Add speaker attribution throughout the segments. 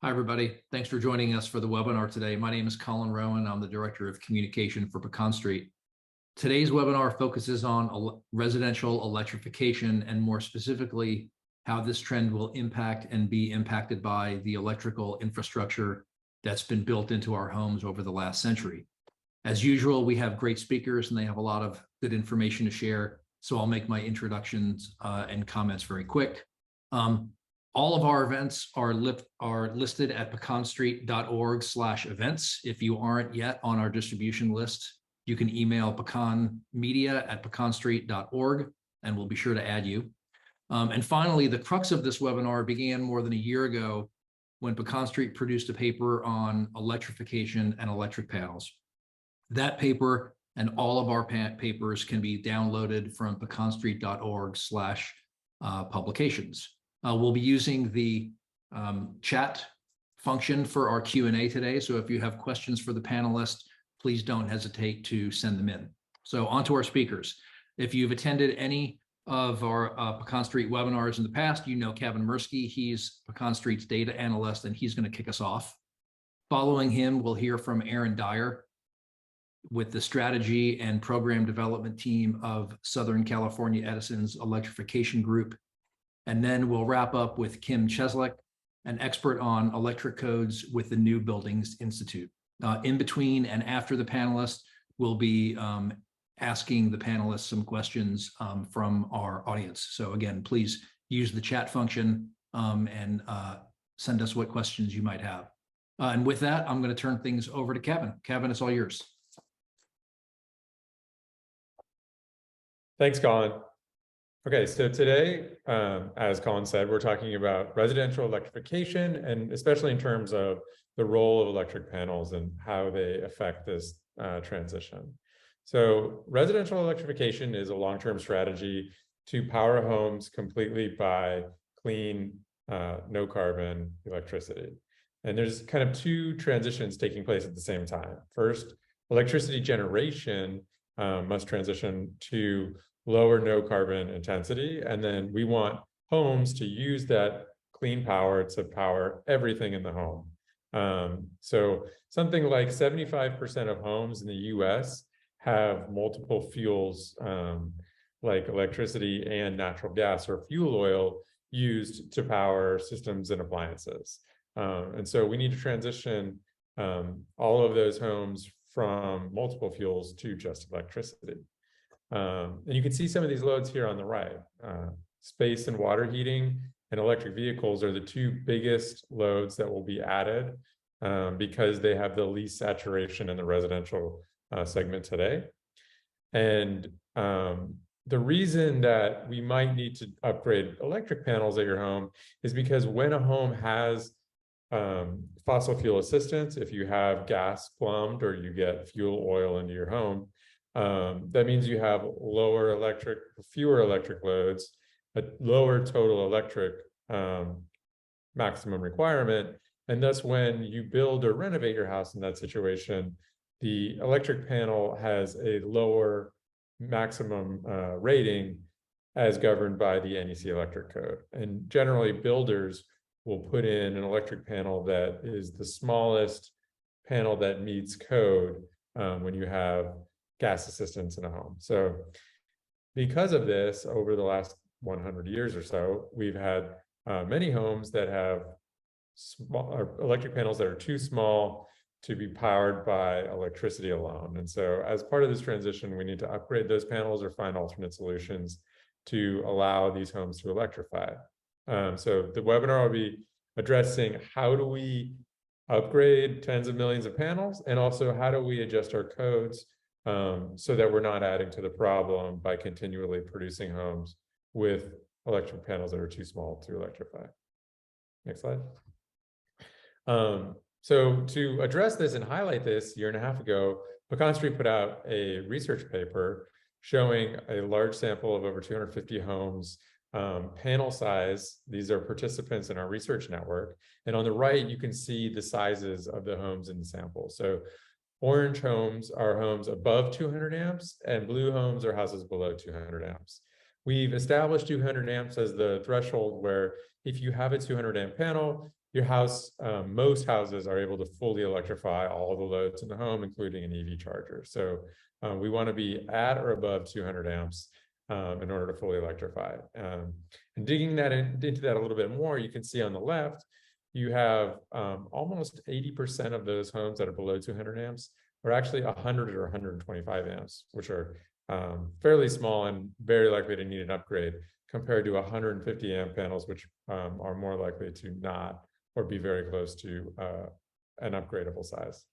Speaker 1: Hi, everybody. Thanks for joining us for the webinar today. My name is Colin Rowan. I'm the Director of Communication for Pecan Street. Today's webinar focuses on residential electrification and more specifically, how this trend will impact and be impacted by the electrical infrastructure that's been built into our homes over the last century. As usual, we have great speakers and they have a lot of good information to share. So I'll make my introductions and comments very quick. All of our events are listed at pecanstreet.org/events. If you aren't yet on our distribution list, you can email pecanmedia@pecanstreet.org and we'll be sure to add you. And finally, the crux of this webinar began more than a year ago when Pecan Street produced a paper on electrification and electric panels. That paper and all of our papers can be downloaded from pecanstreet.org/publications. We'll be using the chat function for our Q&A today. So if you have questions for the panelists, please don't hesitate to send them in. So on to our speakers. If you've attended any of our Pecan Street webinars in the past, you know Cavan Merski. He's Pecan Street's data analyst, and he's going to kick us off. Following him, we'll hear from Dyer with the strategy and program development team of Southern California Edison's Electrification Group. And then we'll wrap up with Kim Cheslak, an expert on electric codes with the New Buildings Institute. In between and after the panelists, we'll be asking the panelists some questions from our audience. So again, please use the chat function and send us what questions you might have. And with that, I'm going to turn things over to Cavan. Cavan, it's all yours.
Speaker 2: Thanks, Colin. Okay, so today, as Colin said, we're talking about residential electrification, and especially in terms of the role of electric panels and how they affect this transition. So residential electrification is a long-term strategy to power homes completely by clean, no-carbon electricity. And there's kind of two transitions taking place at the same time. First, electricity generation must transition to lower no carbon intensity. And then we want homes to use that clean power to power everything in the home. So something like 75% of homes in the US have multiple fuels like electricity and natural gas or fuel oil used to power systems and appliances. And so we need to transition all of those homes from multiple fuels to just electricity. And you can see some of these loads here on the right. Space and water heating and electric vehicles are the two biggest loads that will be added because they have the least saturation in the residential segment today. And the reason that we might need to upgrade electric panels at your home is because when a home has fossil fuel assistance, if you have gas plumbed or you get fuel oil into your home, that means you have fewer electric loads, a lower total electric maximum requirement. And thus, when you build or renovate your house in that situation, the electric panel has a lower maximum rating as governed by the NEC electric code. And generally, builders will put in an electric panel that is the smallest panel that meets code when you have gas assistance in a home. So because of this, over the last 100 years or so, we've had many homes that have electric panels that are too small to be powered by electricity alone. And so as part of this transition, we need to upgrade those panels or find alternate solutions to allow these homes to electrify. So the webinar will be addressing how do we upgrade tens of millions of panels, and also how do we adjust our codes so that we're not adding to the problem by continually producing homes with electric panels that are too small to electrify. Next slide. So to address this and highlight this, a year and a half ago, Pecan Street put out a research paper showing a large sample of over 250 homes, panel size. These are participants in our research network. And on the right, you can see the sizes of the homes in the sample. So orange homes are homes above 200 amps, and blue homes are houses below 200 amps. We've established 200 amps as the threshold where if you have a 200 amp panel, your house, most houses are able to fully electrify all the loads in the home, including an EV charger. So we want to be at or above 200 amps in order to fully electrify. And digging into that a little bit more, you can see on the left, you have almost 80% of those homes that are below 200 amps are actually 100 or 125 amps, which are fairly small and very likely to need an upgrade, compared to 150 amp panels, which are more likely to not or be very close to an upgradable size.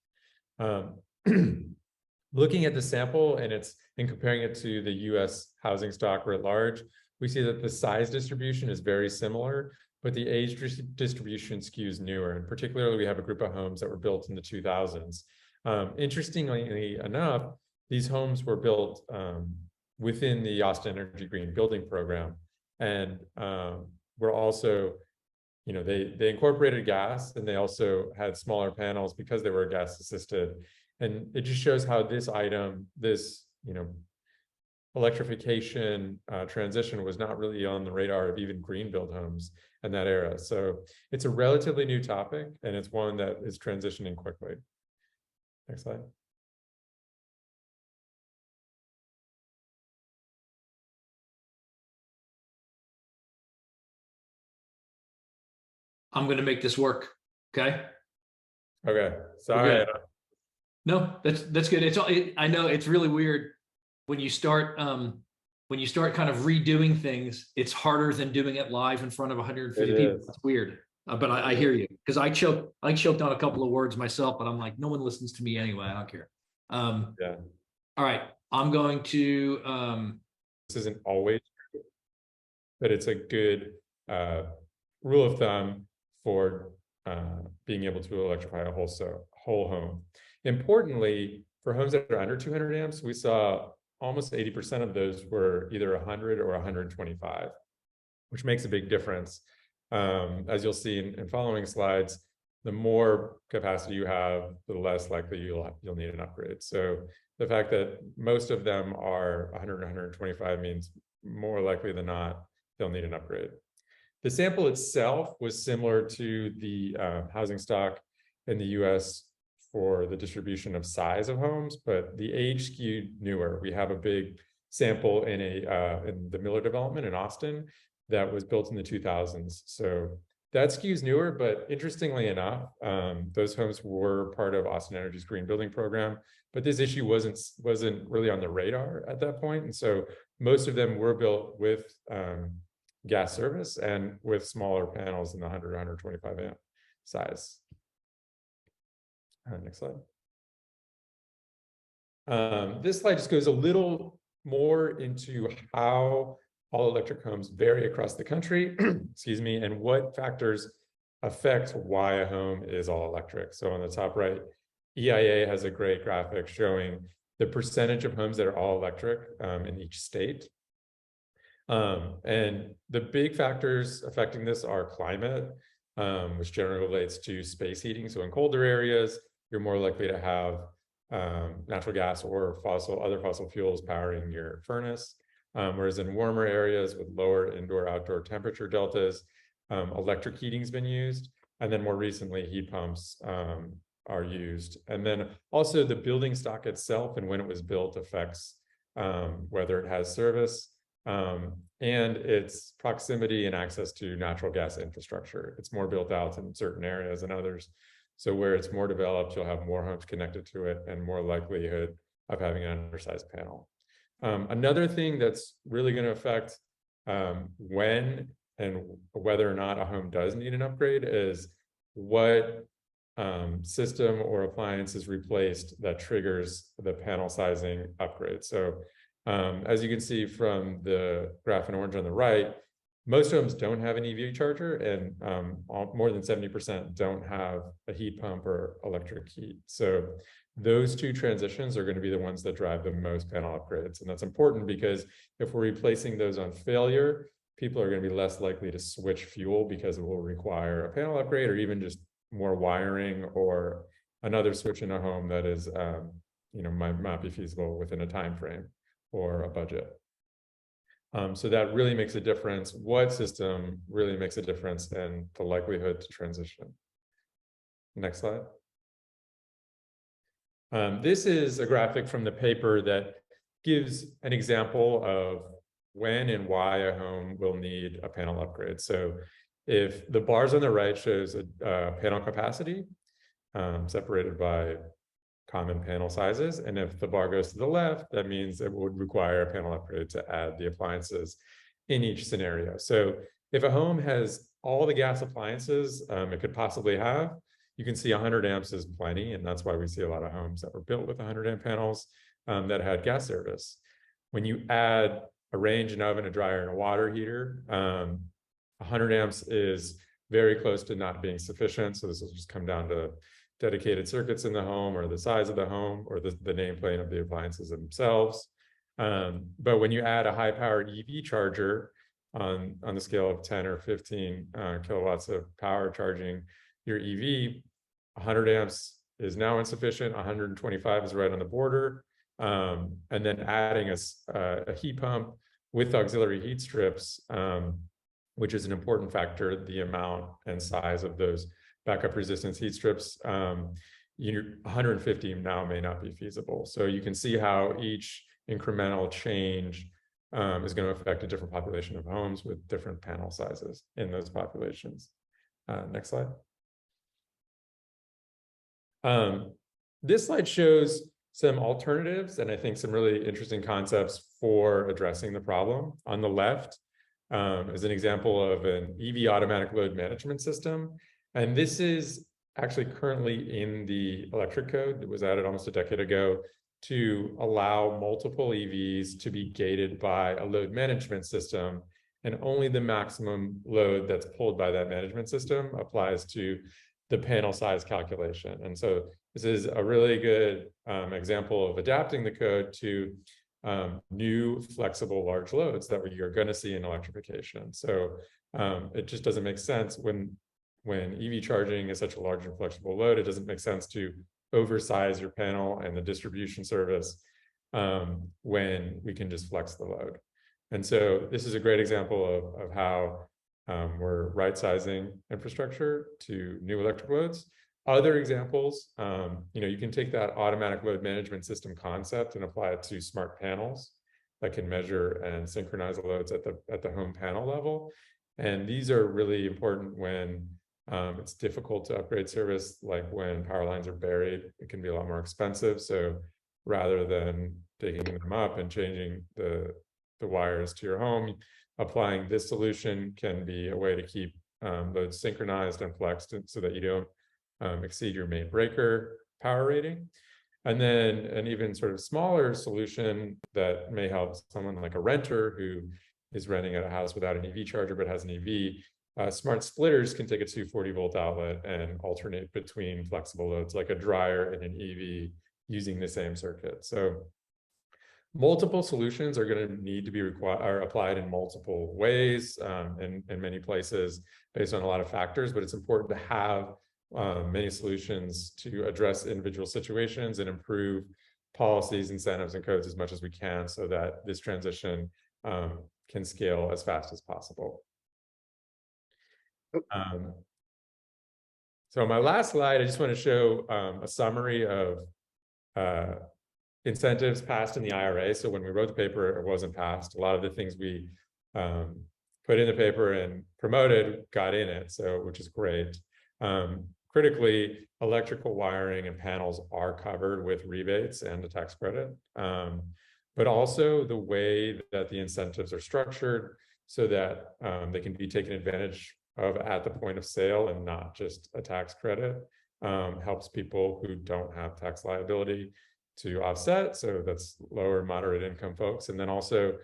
Speaker 2: Looking at the sample and comparing it to the US housing stock writ large, we see that the size distribution is very similar, but the age distribution skews newer. And particularly, we have a group of homes that were built in the 2000s. Interestingly enough, these homes were built within the Austin Energy Green Building Program, and were also, they incorporated gas, and they also had smaller panels because they were gas assisted. And it just shows how this item, electrification transition was not really on the radar of even green build homes in that era. So it's a relatively new topic, and it's one that is transitioning quickly. Next slide.
Speaker 1: I'm going to make this work. Okay.
Speaker 2: Okay. Sorry.
Speaker 1: No, that's good. I know it's really weird when you start kind of redoing things. It's harder than doing it live in front of 150 people. It's weird, but I hear you, because I choked on a couple of words myself, but I'm like, no one listens to me anyway. I don't care.
Speaker 2: Yeah.
Speaker 1: All right, I'm going to.
Speaker 2: This isn't always true, but it's a good rule of thumb for being able to electrify a whole home. Importantly, for homes that are under 200 amps, we saw almost 80% of those were either 100 or 125, which makes a big difference. As you'll see in following slides, the more capacity you have, the less likely you'll need an upgrade. So the fact that most of them are 100 or 125 means more likely than not, they'll need an upgrade. The sample itself was similar to the housing stock in the US for the distribution of size of homes, but the age skewed newer. We have a big sample in the Miller development in Austin that was built in the 2000s. So that skews newer, but interestingly enough, those homes were part of Austin Energy's Green Building Program, but this issue wasn't really on the radar at that point. And so most of them were built with gas service and with smaller panels in the 100 or 125 amp size. Next slide. This slide just goes a little more into how all electric homes vary across the country, excuse me, and what factors affect why a home is all electric. So on the top right, EIA has a great graphic showing the percentage of homes that are all electric in each state. And the big factors affecting this are climate, which generally relates to space heating. So in colder areas, you're more likely to have natural gas or other fossil fuels powering your furnace. Whereas in warmer areas with lower indoor-outdoor temperature deltas, electric heating's been used. And then more recently, heat pumps are used. And then also the building stock itself and when it was built affects whether it has service and its proximity and access to natural gas infrastructure. It's more built out in certain areas than others. So where it's more developed, you'll have more homes connected to it and more likelihood of having an undersized panel. Another thing that's really going to affect when and whether or not a home does need an upgrade is what system or appliance is replaced that triggers the panel sizing upgrade. So as you can see from the graph in orange on the right, most homes don't have an EV charger, and more than 70% don't have a heat pump or electric heat. So those two transitions are going to be the ones that drive the most panel upgrades. And that's important because if we're replacing those on failure, people are going to be less likely to switch fuel because it will require a panel upgrade or even just more wiring or another switch in a home that is, might not be feasible within a time frame or a budget. So that really makes a difference. What system really makes a difference in the likelihood to transition? Next slide. This is a graphic from the paper that gives an example of when and why a home will need a panel upgrade. So if the bars on the right shows a panel capacity separated by common panel sizes, and if the bar goes to the left, that means it would require a panel upgrade to add the appliances in each scenario. So if a home has all the gas appliances it could possibly have, you can see 100 amps is plenty, and that's why we see a lot of homes that were built with 100 amp panels that had gas service. When you add a range, an oven, a dryer, and a water heater, 100 amps is very close to not being sufficient. So this will just come down to dedicated circuits in the home, or the size of the home, or the nameplate of the appliances themselves. But when you add a high-powered EV charger on the scale of 10 or 15 kilowatts of power charging your EV, 100 amps is now insufficient. 125 is right on the border. And then adding a heat pump with auxiliary heat strips, which is an important factor, the amount and size of those backup resistance heat strips, 150 now may not be feasible. So you can see how each incremental change is going to affect a different population of homes with different panel sizes in those populations. Next slide. This slide shows some alternatives and I think some really interesting concepts for addressing the problem. On the left is an example of an EV automatic load management system. And this is actually currently in the electric code that was added almost a decade ago to allow multiple EVs to be gated by a load management system. And only the maximum load that's pulled by that management system applies to the panel size calculation. And so this is a really good example of adapting the code to new flexible large loads that you're going to see in electrification. So it just doesn't make sense when EV charging is such a large and flexible load, it doesn't make sense to oversize your panel and the distribution service when we can just flex the load. And so this is a great example of how we're right-sizing infrastructure to new electric loads. Other examples, you can take that automatic load management system concept and apply it to smart panels that can measure and synchronize the loads at the home panel level. And these are really important when it's difficult to upgrade service, like when power lines are buried, it can be a lot more expensive. So rather than digging them up and changing the wires to your home, applying this solution can be a way to keep loads synchronized and flexed so that you don't exceed your main breaker power rating. And then an even sort of smaller solution that may help someone like a renter who is renting at a house without an EV charger but has an EV, smart splitters can take a 240-volt outlet and alternate between flexible loads like a dryer and an EV using the same circuit. So multiple solutions are going to need to be applied in multiple ways in many places based on a lot of factors, but it's important to have many solutions to address individual situations and improve policies, incentives, and codes as much as we can so that this transition can scale as fast as possible. So my last slide, I just want to show a summary of incentives passed in the IRA. So when we wrote the paper, it wasn't passed. A lot of the things we put in the paper and promoted got in it, so which is great. Critically, electrical wiring and panels are covered with rebates and a tax credit, but also the way that the incentives are structured so that they can be taken advantage of at the point of sale and not just a tax credit helps people who don't have tax liability to offset. So that's lower and moderate income folks. And then also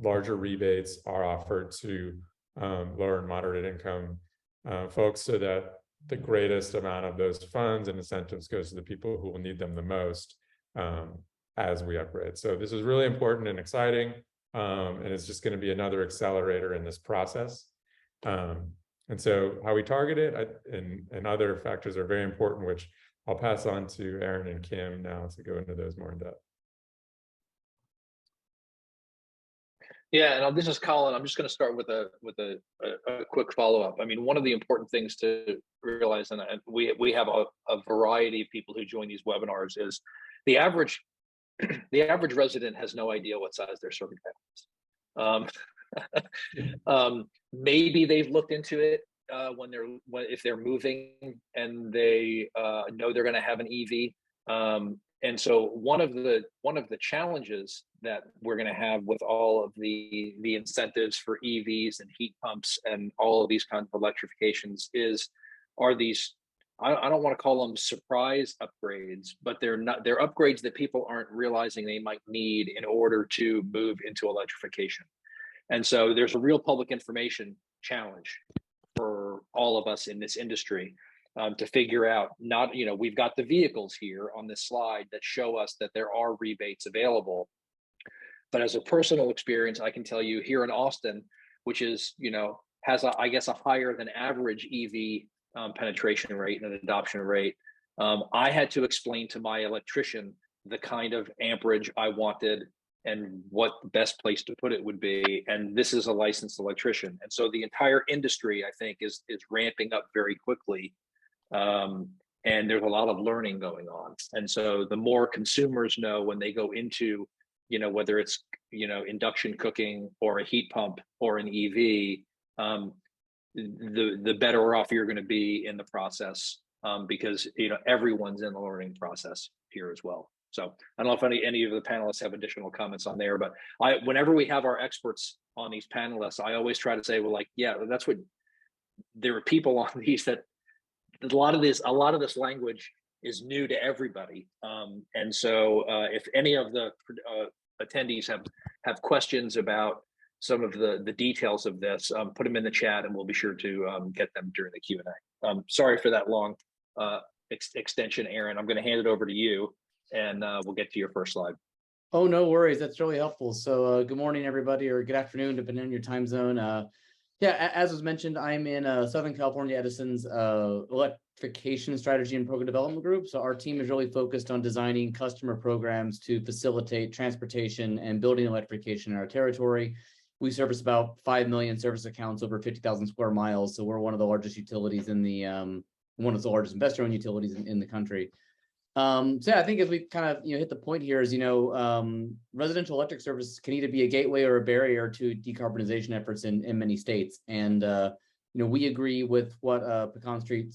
Speaker 2: larger rebates are offered to lower and moderate income folks so that the greatest amount of those funds and incentives goes to the people who will need them the most as we upgrade. So this is really important and exciting, and it's just going to be another accelerator in this process. And so how we target it and other factors are very important, which I'll pass on to Aaron and Kim now to go into those more in depth.
Speaker 1: Yeah, and this is Colin. I'm just going to start with a quick follow up. I mean, one of the important things to realize, and we have a variety of people who join these webinars, is the average the average resident has no idea what size their serving panel is. Maybe they've looked into it if they're moving and they know they're going to have an EV. And so one of the challenges that we're going to have with all of the incentives for EVs and heat pumps and all of these kinds of electrifications are these, I don't want to call them surprise upgrades, but they're upgrades that people aren't realizing they might need in order to move into electrification. And so there's a real public information challenge for all of us in this industry. To figure out, we've got the vehicles here on this slide that show us that there are rebates available. But as a personal experience, I can tell you here in Austin, which is, has I guess a higher than average EV penetration rate and adoption rate, I had to explain to my electrician the kind of amperage I wanted and what the best place to put it would be. And this is a licensed electrician. And so the entire industry, I think, is ramping up very quickly. And there's a lot of learning going on. And so the more consumers know when they go into, whether it's, induction cooking or a heat pump or an EV, the better off you're going to be in the process, because, everyone's in the learning process here as well. So I don't know if any of the panelists have additional comments on there, but whenever we have our experts on these panelists, I always try to say, well, that's what there are people on these that a lot of this language is new to everybody. And so if any of the attendees have questions about some of the details of this, put them in the chat and we'll be sure to get them during the Q&A. Sorry for that long extension, Aaron. I'm going to hand it over to you and we'll get to your first slide.
Speaker 3: Oh, no worries. That's really helpful. So good morning, everybody, or good afternoon, depending on your time zone. Yeah, as was mentioned, I'm in Southern California Edison's electrification strategy and program development group. So our team is really focused on designing customer programs to facilitate transportation and building electrification in our territory. We service about 5 million service accounts over 50,000 square miles. So we're one of the largest utilities in the, one of the largest investor-owned utilities in the country. So yeah, I think as we kind of hit the point here is residential electric service can either be a gateway or a barrier to decarbonization efforts in many states. And we agree with what Pecan Street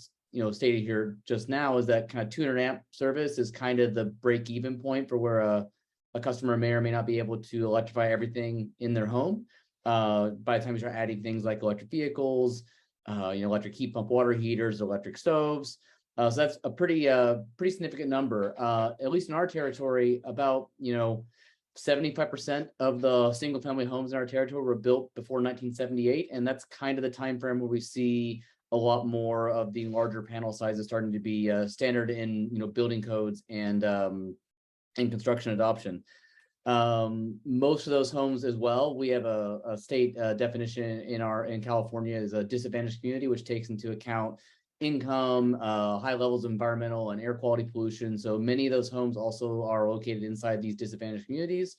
Speaker 3: stated here just now, is that kind of 200 amp service is kind of the break-even point for where a customer may or may not be able to electrify everything in their home. By the time you start adding things like electric vehicles, electric heat pump water heaters, electric stoves. So that's a pretty significant number. At least in our territory, about 75% of the single family homes in our territory were built before 1978, and that's kind of the time frame where we see a lot more of the larger panel sizes starting to be standard in building codes and construction adoption. Most of those homes as well, we have a state definition in California as a disadvantaged community, which takes into account income, high levels of environmental and air quality pollution. So many of those homes also are located inside these disadvantaged communities.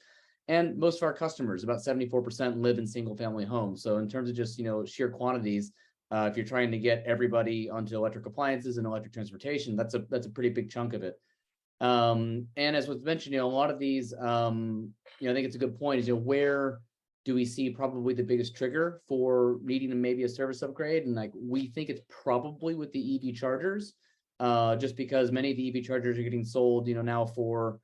Speaker 3: And most of our customers, about 74%, live in single family homes. So in terms of just sheer quantities, if you're trying to get everybody onto electric appliances and electric transportation, that's a pretty big chunk of it. And as was mentioned, a lot of these, I think it's a good point, is where do we see probably the biggest trigger for needing maybe a service upgrade? And we think it's probably with the EV chargers, just because many of the EV chargers are getting sold, now for,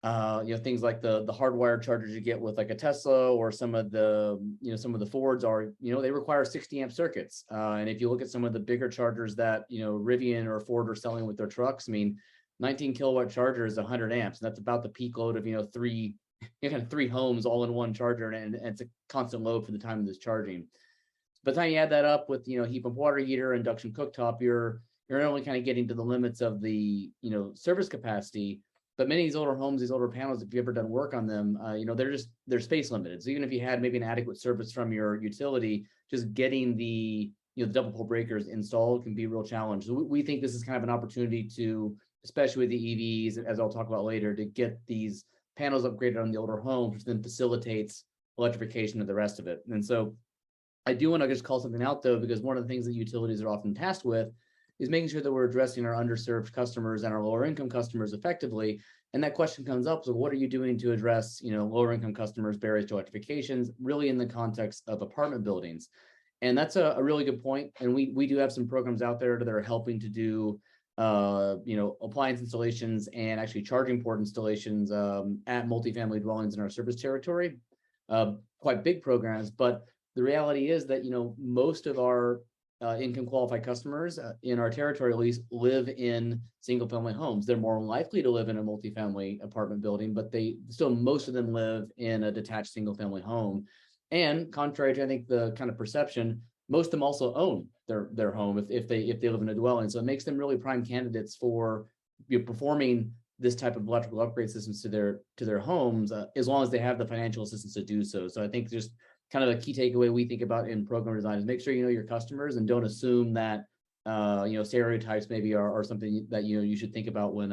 Speaker 3: things like the hardwired chargers you get with like a Tesla, or some of the Fords are, they require 60 amp circuits. And if you look at some of the bigger chargers that, Rivian or Ford are selling with their trucks, 19 kilowatt charger is 100 amps. And that's about the peak load of, three homes all in one charger, and it's a constant load for the time of this charging. By the time you add that up with heat pump water heater, induction cooktop, you're not only kind of getting to the limits of the service capacity, but many of these older homes, these older panels, if you've ever done work on them, they're space limited. So even if you had maybe an adequate service from your utility, just getting the the double pole breakers installed can be a real challenge. So we think this is kind of an opportunity to, especially with the EVs, as I'll talk about later, to get these panels upgraded on the older homes, which then facilitates electrification of the rest of it. And so I do want to just call something out though, because one of the things that utilities are often tasked with is making sure that we're addressing our underserved customers and our lower income customers effectively. And that question comes up. So what are you doing to address, lower income customers' barriers to electrifications, really in the context of apartment buildings? And that's a really good point. And we do have some programs out there that are helping to do, appliance installations and actually charging port installations at multifamily dwellings in our service territory. Quite big programs, but the reality is that, most of our income qualified customers in our territory at least live in single family homes. They're more likely to live in a multifamily apartment building, but most of them live in a detached single family home. And contrary to, I think, the kind of perception, most of them also own their home if they live in a dwelling. So it makes them really prime candidates for performing this type of electrical upgrade systems to their homes, as long as they have the financial assistance to do so. So I think just kind of a key takeaway we think about in program design is make sure you know your customers and don't assume that stereotypes maybe are something that you should think about when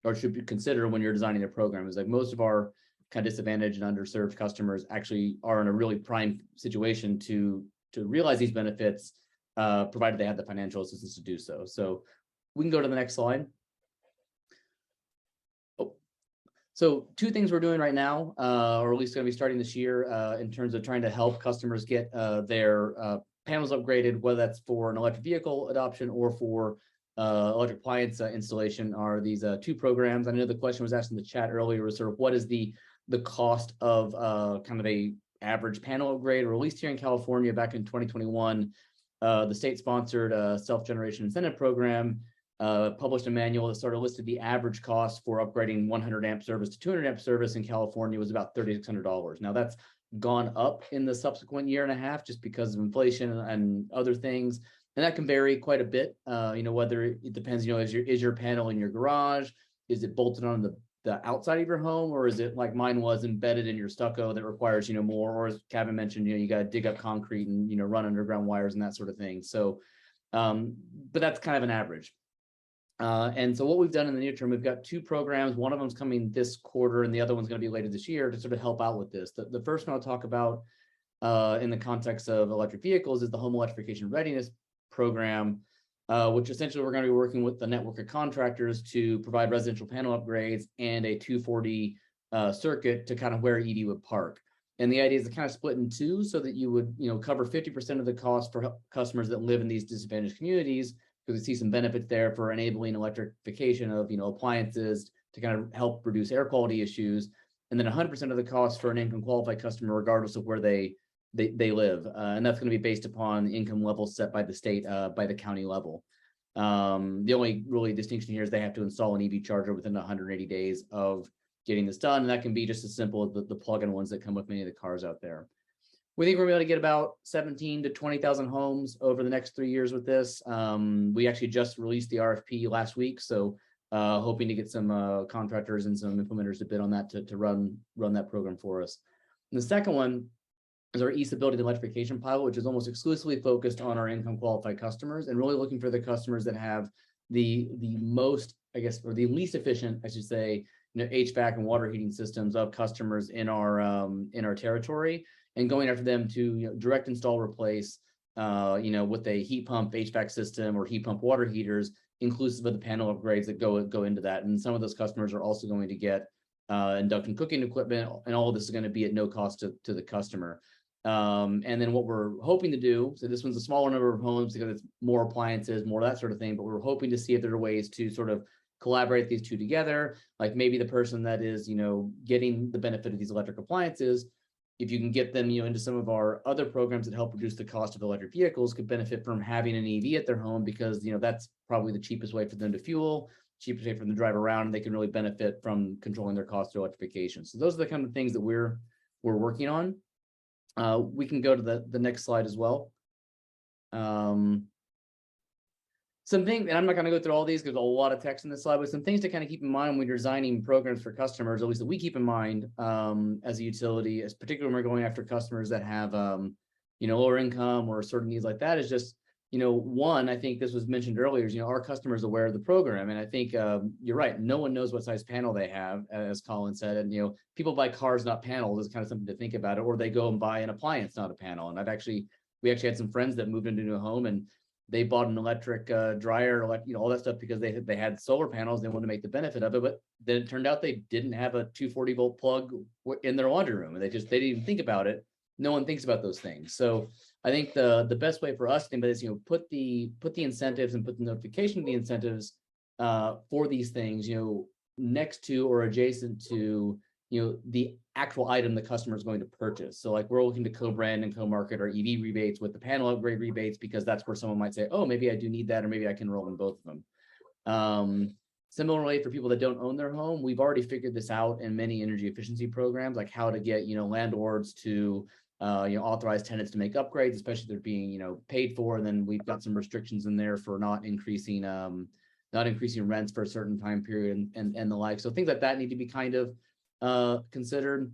Speaker 3: or should consider when you're designing a program. Is like most of our kind of disadvantaged and underserved customers actually are in a really prime situation to realize these benefits, provided they have the financial assistance to do so. So we can go to the next slide. So two things we're doing right now, or at least going to be starting this year, in terms of trying to help customers get their panels upgraded, whether that's for an electric vehicle adoption or for electric appliance installation, are these two programs. I know the question was asked in the chat earlier was sort of what is the cost of kind of a average panel upgrade, or at least here in California back in 2021, the state-sponsored self-generation incentive program published a manual that sort of listed the average cost for upgrading 100 amp service to 200 amp service in California was about $3,600. Now that's gone up in the subsequent year and a half just because of inflation and other things. And that can vary quite a bit, whether it depends, is your panel in your garage? Is it bolted on the outside of your home, or is it like mine was embedded in your stucco that requires, more, or as Cavan mentioned, you got to dig up concrete and, run underground wires and that sort of thing. So, but that's kind of an average. And so what we've done in the near term, we've got two programs. One of them is coming this quarter and the other one's going to be later this year to sort of help out with this. The first one I'll talk about in the context of electric vehicles is the Home Electrification Readiness Program, which essentially we're going to be working with the network of contractors to provide residential panel upgrades and a 240 circuit to kind of where EV would park. And the idea is to kind of split in two so that you would, cover 50% of the cost for customers that live in these disadvantaged communities, because we see some benefits there for enabling electrification of, appliances to kind of help reduce air quality issues. And then 100% of the cost for an income qualified customer, regardless of where they live. And that's going to be based upon the income level set by the state, by the county level. The only really distinction here is they have to install an EV charger within 180 days of getting this done. And that can be just as simple as the plug-in ones that come with many of the cars out there. We think we're going to get about 17 to 20,000 homes over the next 3 years with this. We actually just released the RFP last week, so hoping to get some contractors and some implementers to bid on that to run that program for us. And the second one is our e-stability electrification pilot, which is almost exclusively focused on our income qualified customers and really looking for the customers that have the most, I guess, or the least efficient, I should say, HVAC and water heating systems of customers in our territory, and going after them to direct install replace with a heat pump HVAC system or heat pump water heaters, inclusive of the panel upgrades that go into that. And some of those customers are also going to get induction cooking equipment, and all of this is going to be at no cost to the customer. And then what we're hoping to do, so this one's a smaller number of homes because it's more appliances, more that sort of thing, but we're hoping to see if there are ways to sort of collaborate these two together. Like maybe the person that is, getting the benefit of these electric appliances, if you can get them, into some of our other programs that help reduce the cost of electric vehicles, could benefit from having an EV at their home, because, that's probably the cheapest way for them to fuel, cheapest way for them to drive around, and they can really benefit from controlling their cost through electrification. So those are the kind of things that we're working on. We can go to the next slide as well. Something, and I'm not going to go through all these because there's a lot of text in this slide, but some things to kind of keep in mind when you're designing programs for customers, at least that we keep in mind as a utility, as particularly when we're going after customers that have, lower income or certain needs like that, is just, one, I think this was mentioned earlier, is, our customers are aware of the program. And I think you're right. No one knows what size panel they have, as Colin said. And, people buy cars, not panels, is kind of something to think about it, or they go and buy an appliance, not a panel. And we actually had some friends that moved into a new home and they bought an electric dryer, all that stuff because they had solar panels. They wanted to make the benefit of it, but then it turned out they didn't have a 240 volt plug in their laundry room, and they didn't even think about it. No one thinks about those things. So I think the best way for us to think about this, put the incentives and put the notification of the incentives for these things, next to or adjacent to the actual item the customer is going to purchase. So like we're looking to co-brand and co-market our EV rebates with the panel upgrade rebates, because that's where someone might say, oh, maybe I do need that, or maybe I can roll in both of them. Similarly, for people that don't own their home, we've already figured this out in many energy efficiency programs, like how to get landlords to authorize tenants to make upgrades, especially if they're being paid for. And then we've got some restrictions in there for not increasing rents for a certain time period and the like. So things like that need to be kind of considered.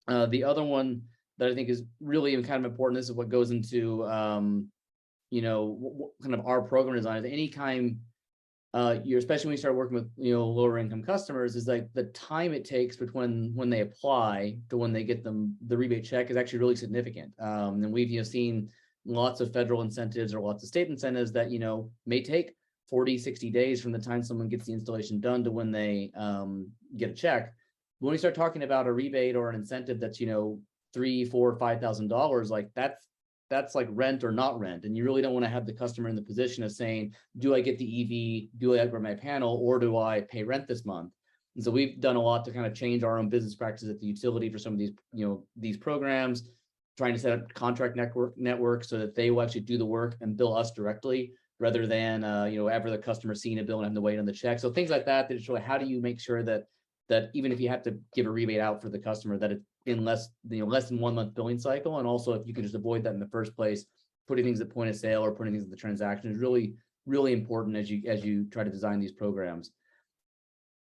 Speaker 3: The other one that I think is really kind of important, this is what goes into kind of our program design, is anytime especially when you start working with lower income customers, is like the time it takes between when they apply to when they get the rebate check is actually really significant. And we've seen lots of federal incentives or lots of state incentives that may take 40-60 days from the time someone gets the installation done to when they get a check. When we start talking about a rebate or an incentive that's $3,000, $4,000, $5,000, like that's like rent or not rent. And you really don't want to have the customer in the position of saying, do I get the EV, do I upgrade my panel, or do I pay rent this month? And so we've done a lot to kind of change our own business practices at the utility for some of these these programs, trying to set up contract networks so that they will actually do the work and bill us directly, rather than ever the customer seeing a bill and having to wait on the check. So things like that it's really, how do you make sure that even if you have to give a rebate out for the customer, that it's in less than 1 month billing cycle. And also, if you can just avoid that in the first place, putting things at point of sale or putting things at the transaction is really, really important as you try to design these programs.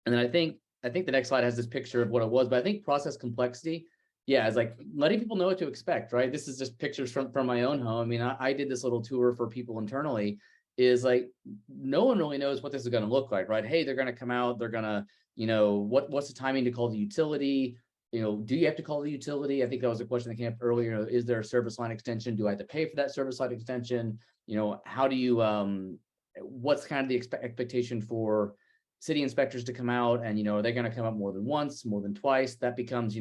Speaker 3: And then I think the next slide has this picture of what it was, but I think process complexity, is like letting people know what to expect, right? This is just pictures from my own home. I mean, I did this little tour for people internally, is like, no one really knows what this is going to look like, right? Hey, they're going to come out, they're going to, what's the timing to call the utility? Do you have to call the utility? I think that was a question that came up earlier. Is there a service line extension? Do I have to pay for that service line extension? How do you, what's kind of the expectation for city inspectors to come out? And, are they going to come out more than once, more than twice? That becomes,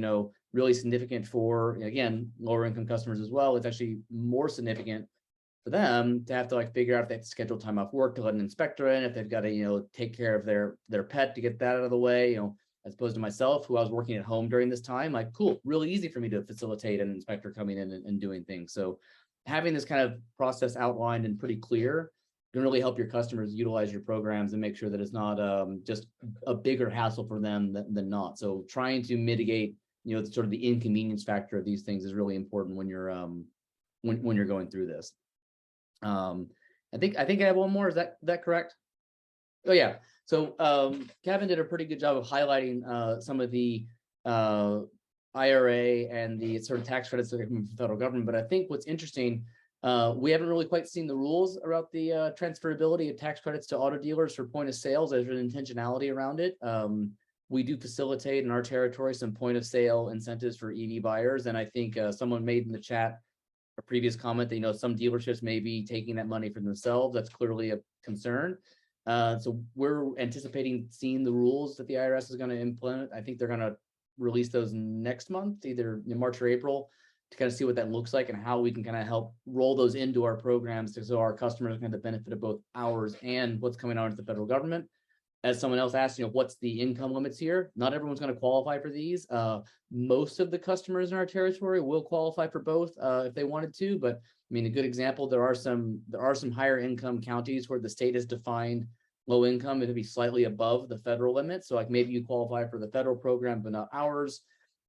Speaker 3: really significant for, again, lower income customers as well. It's actually more significant for them to have to figure out if they have to schedule time off work to let an inspector in, if they've got to, take care of their pet to get that out of the way, as opposed to myself, who I was working at home during this time, cool, really easy for me to facilitate an inspector coming in and doing things. So having this kind of process outlined and pretty clear can really help your customers utilize your programs and make sure that it's not just a bigger hassle for them than not. So trying to mitigate, sort of the inconvenience factor of these things is really important when you're when you're going through this. I think I have one more. Is that correct? Oh yeah. So Cavan did a pretty good job of highlighting some of the IRA and the sort of tax credits that are coming from the federal government. But I think what's interesting, we haven't really quite seen the rules about the transferability of tax credits to auto dealers for point of sales. There's an intentionality around it. We do facilitate in our territory some point of sale incentives for EV buyers. And I think someone made in the chat a previous comment that, some dealerships may be taking that money for themselves. That's clearly a concern. So we're anticipating seeing the rules that the IRS is going to implement. I think they're going to release those next month, either in March or April, to kind of see what that looks like and how we can kind of help roll those into our programs so our customers can have the benefit of both ours and what's coming out of the federal government. As someone else asked, what's the income limits here? Not everyone's going to qualify for these. Most of the customers in our territory will qualify for both if they wanted to. But I mean, a good example, there are some higher income counties where the state has defined low income. It'll be slightly above the federal limit. So maybe you qualify for the federal program, but not ours.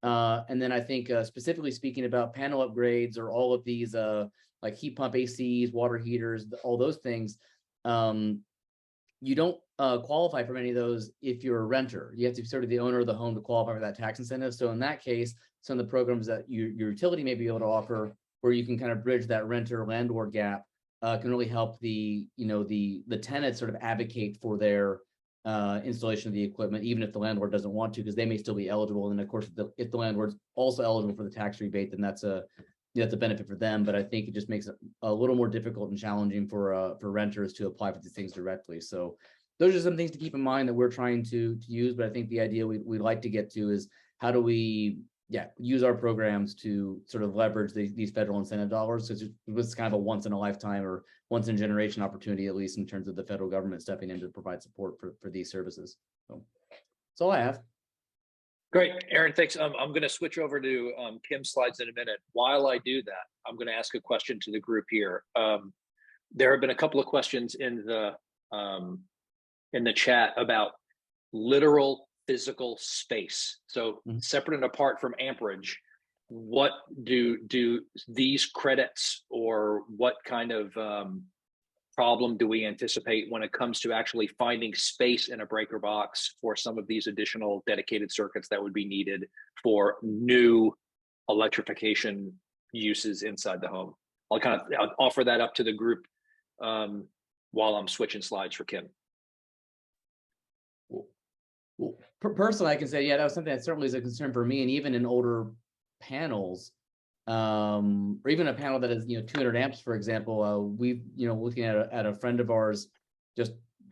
Speaker 3: And then I think specifically speaking about panel upgrades or all of these like heat pump ACs, water heaters, all those things, you don't qualify for any of those if you're a renter. You have to be sort of the owner of the home to qualify for that tax incentive. So in that case, some of the programs that your utility may be able to offer, where you can kind of bridge that renter landlord gap, can really help the tenants sort of advocate for their installation of the equipment, even if the landlord doesn't want to, because they may still be eligible. And of course, if the landlord's also eligible for the tax rebate, then that's a benefit for them. But I think it just makes it a little more difficult and challenging for renters to apply for these things directly. So those are some things to keep in mind that we're trying to use. But I think the idea we'd like to get to is how do we use our programs to sort of leverage these federal incentive dollars. So it's kind of a once in a lifetime or once in a generation opportunity, at least in terms of the federal government stepping in to provide support for these services. So that's all I have.
Speaker 4: Great, Aaron, thanks. I'm going to switch over to Kim's slides in a minute. While I do that, I'm going to ask a question to the group here. There have been a couple of questions in the chat about literal physical space. So separate and apart from amperage, what do these credits, or what kind of problem do we anticipate when it comes to actually finding space in a breaker box for some of these additional dedicated circuits that would be needed for new electrification uses inside the home? I'll offer that up to the group while I'm switching slides for Kim.
Speaker 3: Well, personally, I can say, that was something that certainly is a concern for me. And even in older panels, or even a panel that is 200 amps, for example, we've looking at a friend of ours, just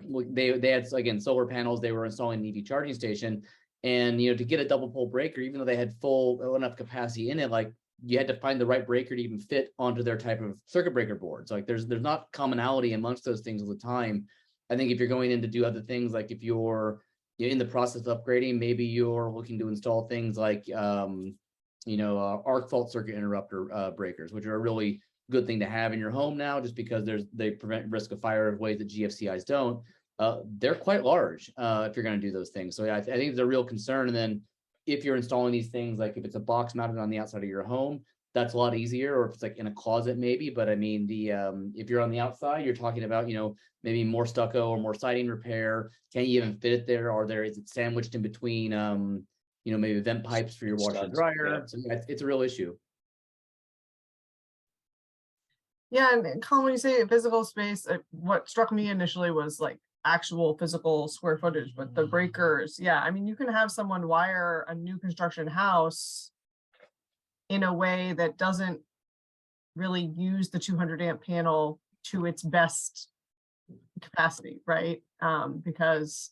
Speaker 3: they had, again, solar panels. They were installing an EV charging station, and to get a double pole breaker, even though they had full enough capacity in it, like you had to find the right breaker to even fit onto their type of circuit breaker boards. Like there's not commonality amongst those things all the time. I think if you're going in to do other things, like if you're in the process of upgrading, maybe you're looking to install things like arc fault circuit interrupter breakers, which are a really good thing to have in your home now, just because they prevent risk of fire in ways that GFCIs don't. They're quite large if you're going to do those things. So I think it's a real concern. And then if you're installing these things, like if it's a box mounted on the outside of your home, that's a lot easier. Or if it's like in a closet, maybe. But I mean, if you're on the outside, you're talking about maybe more stucco or more siding repair. Can you even fit it there? Is it sandwiched in between maybe vent pipes for your washer and dryer? Yeah. So it's a real issue.
Speaker 5: Yeah, and Colin, when you say physical space, what struck me initially was like actual physical square footage, but the breakers, I mean, you can have someone wire a new construction house in a way that doesn't really use the 200 amp panel to its best capacity, right? Because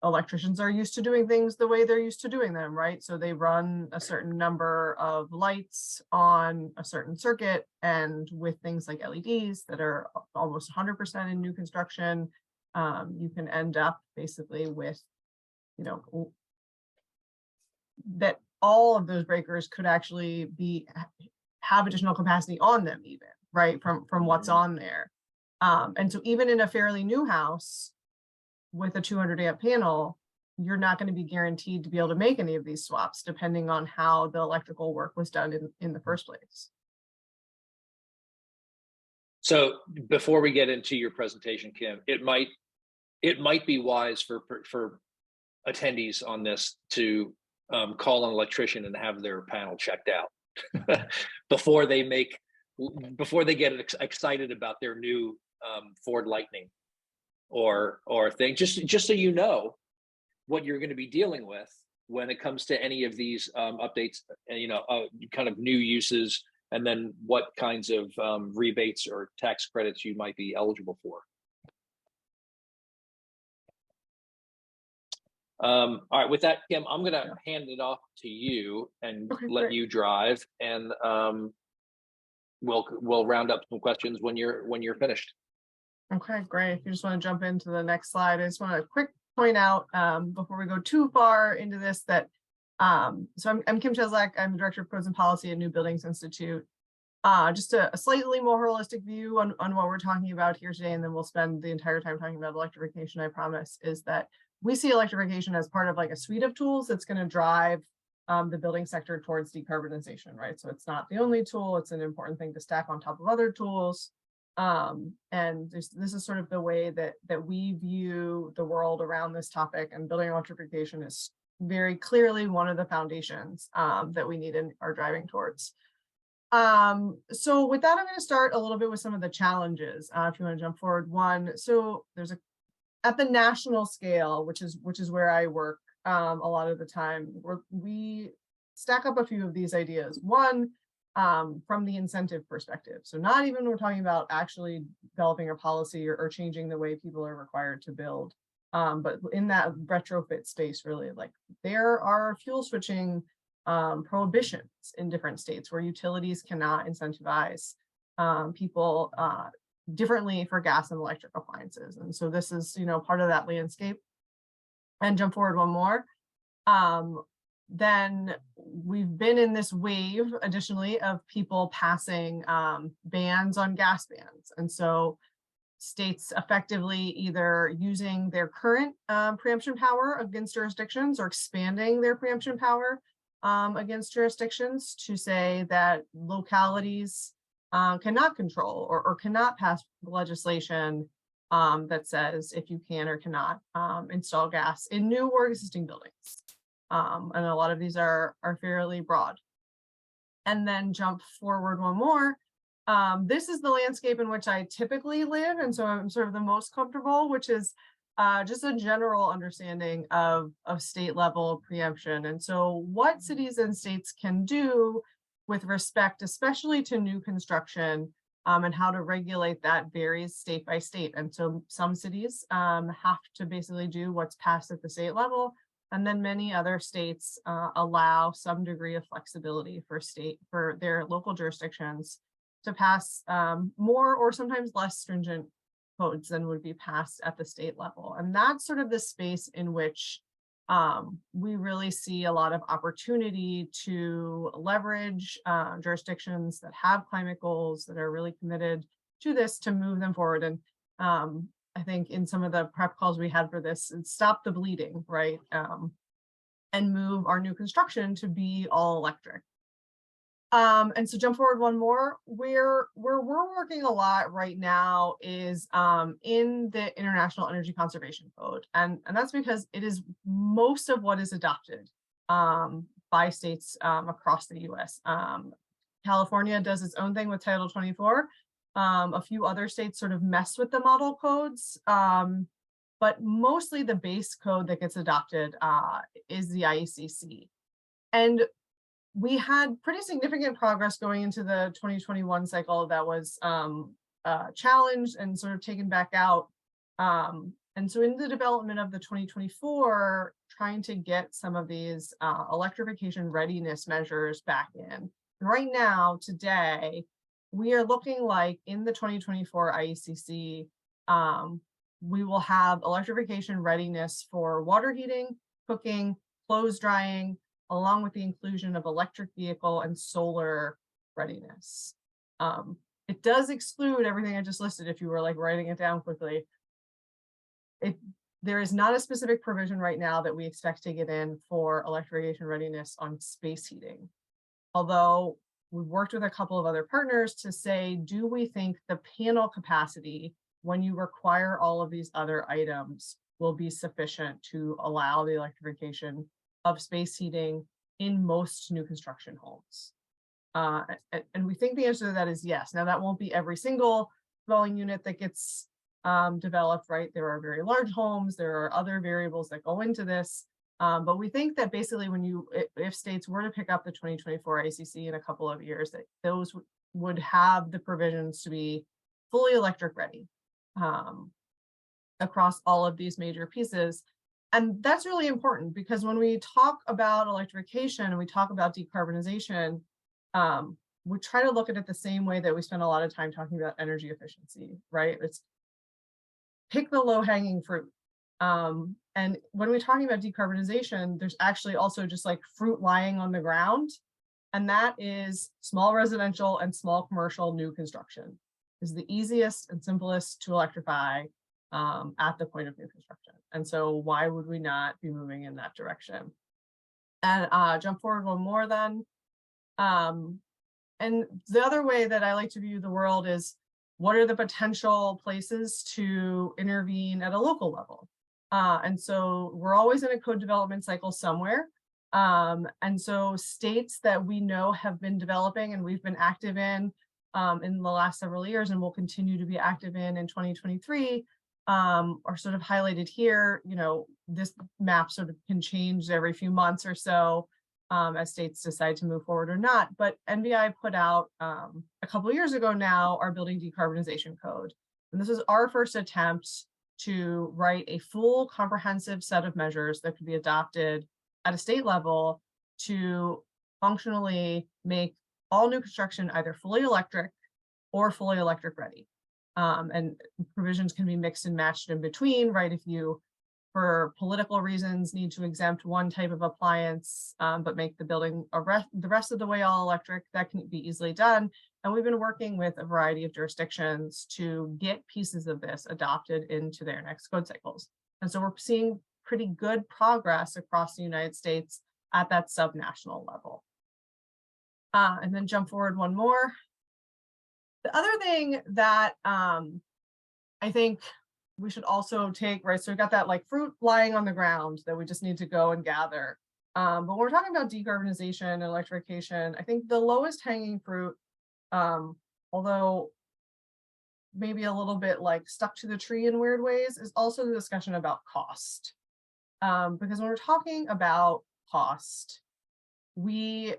Speaker 5: electricians are used to doing things the way they're used to doing them, right? So they run a certain number of lights on a certain circuit, and with things like LEDs that are almost 100% in new construction, you can end up basically with, that all of those breakers could actually have additional capacity on them, even, right, from what's on there. And so even in a fairly new house with a 200 amp panel, you're not going to be guaranteed to be able to make any of these swaps, depending on how the electrical work was done in the first place.
Speaker 4: So before we get into your presentation, Kim, it might be wise for attendees on this to call an electrician and have their panel checked out before they get excited about their new Ford Lightning or thing, just so you know what you're going to be dealing with when it comes to any of these updates, kind of new uses, and then what kinds of rebates or tax credits you might be eligible for. All right, with that, Kim, I'm going to hand it off to you and let you drive, and we'll round up some questions when you're finished.
Speaker 5: Okay, great. If you just want to jump into the next slide, I just want to quick point out before we go too far into this that so I'm Kim Cheslak. I'm the Director of Codes and Policy at New Buildings Institute. Just a slightly more holistic view on what we're talking about here today, and then we'll spend the entire time talking about electrification, I promise, is that we see electrification as part of like a suite of tools that's going to drive the building sector towards decarbonization, right? So it's not the only tool, it's an important thing to stack on top of other tools. And this is sort of the way that we view the world around this topic, and building electrification is very clearly one of the foundations that we need and are driving towards. So with that, I'm going to start a little bit with some of the challenges. If you want to jump forward one. So there's at the national scale, which is where I work a lot of the time, we stack up a few of these ideas. One, from the incentive perspective. So not even we're talking about actually developing a policy or changing the way people are required to build. But in that retrofit space, really, like there are fuel switching prohibitions in different states where utilities cannot incentivize people differently for gas and electric appliances. And so this is, part of that landscape. And jump forward one more. Then we've been in this wave, additionally, of people passing bans on gas bans. And so states effectively either using their current preemption power against jurisdictions or expanding their preemption power against jurisdictions to say that localities cannot control or cannot pass legislation that says if you can or cannot install gas in new or existing buildings. And a lot of these are fairly broad. And then jump forward one more. This is the landscape in which I typically live, and so I'm sort of the most comfortable, which is just a general understanding of state level preemption. And so what cities and states can do with respect, especially to new construction, and how to regulate that varies state by state. And so some cities have to basically do what's passed at the state level. And then many other states allow some degree of flexibility for their local jurisdictions to pass more or sometimes less stringent codes than would be passed at the state level. And that's sort of the space in which we really see a lot of opportunity to leverage jurisdictions that have climate goals that are really committed to this to move them forward. And I think in some of the prep calls we had for this, stop the bleeding, right? And move our new construction to be all electric. And so jump forward one more, where we're working a lot right now is in the International Energy Conservation Code. And that's because it is most of what is adopted by states across the US. California does its own thing with Title 24. A few other states sort of mess with the model codes, but mostly the base code that gets adopted is the IECC. And we had pretty significant progress going into the 2021 cycle that was challenged and sort of taken back out. And so in the development of the 2024, trying to get some of these electrification readiness measures back in. And right now, today, we are looking like in the 2024 IECC, we will have electrification readiness for water heating, cooking, clothes drying, along with the inclusion of electric vehicle and solar readiness. It does exclude everything I just listed if you were like writing it down quickly. There is not a specific provision right now that we expect to get in for electrification readiness on space heating. Although we've worked with a couple of other partners to say, do we think the panel capacity, when you require all of these other items, will be sufficient to allow the electrification of space heating in most new construction homes? And we think the answer to that is yes. Now that won't be every single dwelling unit that gets developed, right? There are very large homes, there are other variables that go into this. But we think that basically if states were to pick up the 2024 ICC in a couple of years, that those would have the provisions to be fully electric ready across all of these major pieces. And that's really important because when we talk about electrification and we talk about decarbonization, we try to look at it the same way that we spend a lot of time talking about energy efficiency, right? It's pick the low-hanging fruit. And when we're talking about decarbonization, there's actually also just like fruit lying on the ground. And that is small residential and small commercial new construction is the easiest and simplest to electrify at the point of new construction. And so why would we not be moving in that direction? And jump forward one more then. And the other way that I like to view the world is what are the potential places to intervene at a local level? And so we're always in a code development cycle somewhere. And so states that we know have been developing and we've been active in the last several years and will continue to be active in 2023 are sort of highlighted here. You know, this map sort of can change every few months or so as states decide to move forward or not. But NBI put out a couple of years ago now our building decarbonization code. And this is our first attempt to write a full comprehensive set of measures that could be adopted at a state level to functionally make all new construction either fully electric or fully electric ready. And provisions can be mixed and matched in between, right? If you, for political reasons, need to exempt one type of appliance, but make the building the rest of the way all electric, that can be easily done. And we've been working with a variety of jurisdictions to get pieces of this adopted into their next code cycles. And so we're seeing pretty good progress across the United States at that subnational level. And then jump forward one more. The other thing that I think we should also take, right, so we've got that like fruit lying on the ground that we just need to go and gather. But when we're talking about decarbonization and electrification, I think the lowest hanging fruit, although maybe a little bit like stuck to the tree in weird ways, is also the discussion about cost. Because when we're talking about cost, we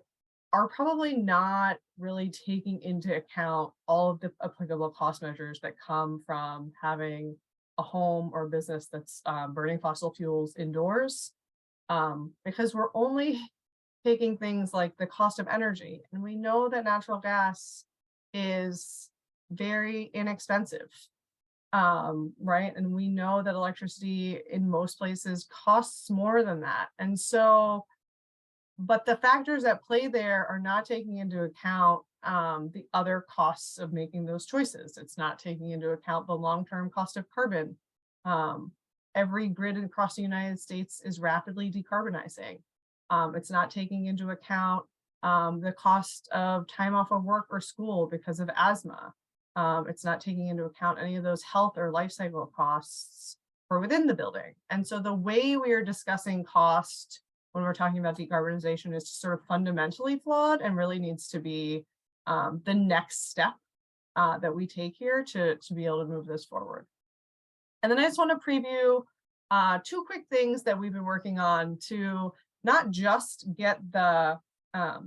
Speaker 5: are probably not really taking into account all of the applicable cost measures that come from having a home or a business that's burning fossil fuels indoors, because we're only taking things like the cost of energy. And we know that natural gas is very inexpensive, right? And we know that electricity in most places costs more than that. And so, but the factors at play there are not taking into account the other costs of making those choices. It's not taking into account the long-term cost of carbon. Every grid across the United States is rapidly decarbonizing. It's not taking into account the cost of time off of work or school because of asthma. It's not taking into account any of those health or life cycle costs for within the building. And so the way we are discussing cost when we're talking about decarbonization is sort of fundamentally flawed and really needs to be the next step that we take here to be able to move this forward. And then I just want to preview two quick things that we've been working on to not just get the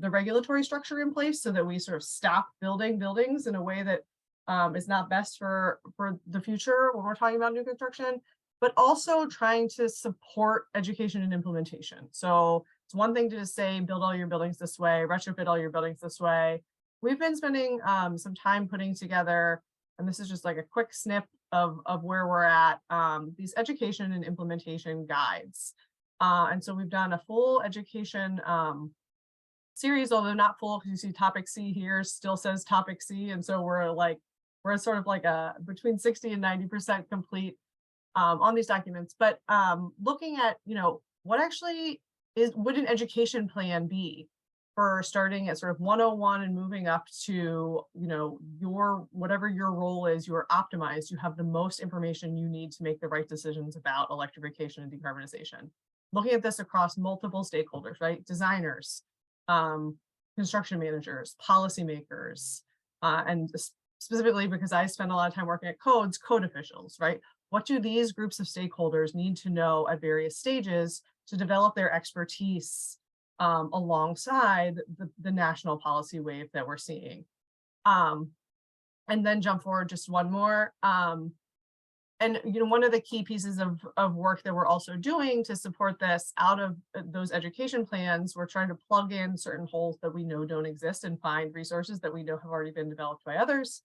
Speaker 5: regulatory structure in place so that we sort of stop building buildings in a way that is not best for the future when we're talking about new construction, but also trying to support education and implementation. So it's one thing to just say, build all your buildings this way, retrofit all your buildings this way. We've been spending some time putting together, and this is just like a quick snip of where we're at, these education and implementation guides. And so we've done a full education series, although not full, because you see topic C here still says topic C. And so we're sort of like between 60 and 90% complete on these documents, but looking at, you know, what actually would an education plan be for starting at sort of 101 and moving up to, you know, whatever your role is, you're optimized, you have the most information you need to make the right decisions about electrification and decarbonization. Looking at this across multiple stakeholders, right? Designers, construction managers, policymakers, and specifically because I spend a lot of time working at code officials, right? What do these groups of stakeholders need to know at various stages to develop their expertise alongside the national policy wave that we're seeing? And then jump forward just one more. And you know, one of the key pieces of work that we're also doing to support this out of those education plans, we're trying to plug in certain holes that we know don't exist and find resources that we know have already been developed by others.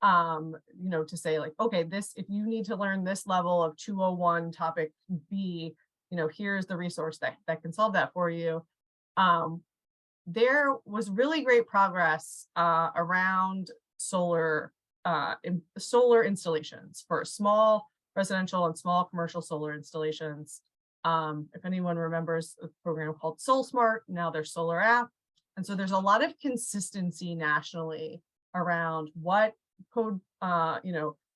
Speaker 5: You know, to say like, okay, if you need to learn this level of 201 topic B, you know, here's the resource that can solve that for you. There was really great progress around solar installations for small residential and small commercial solar installations. If anyone remembers a program called SolSmart, now there's Solar App. And so there's a lot of consistency nationally around what code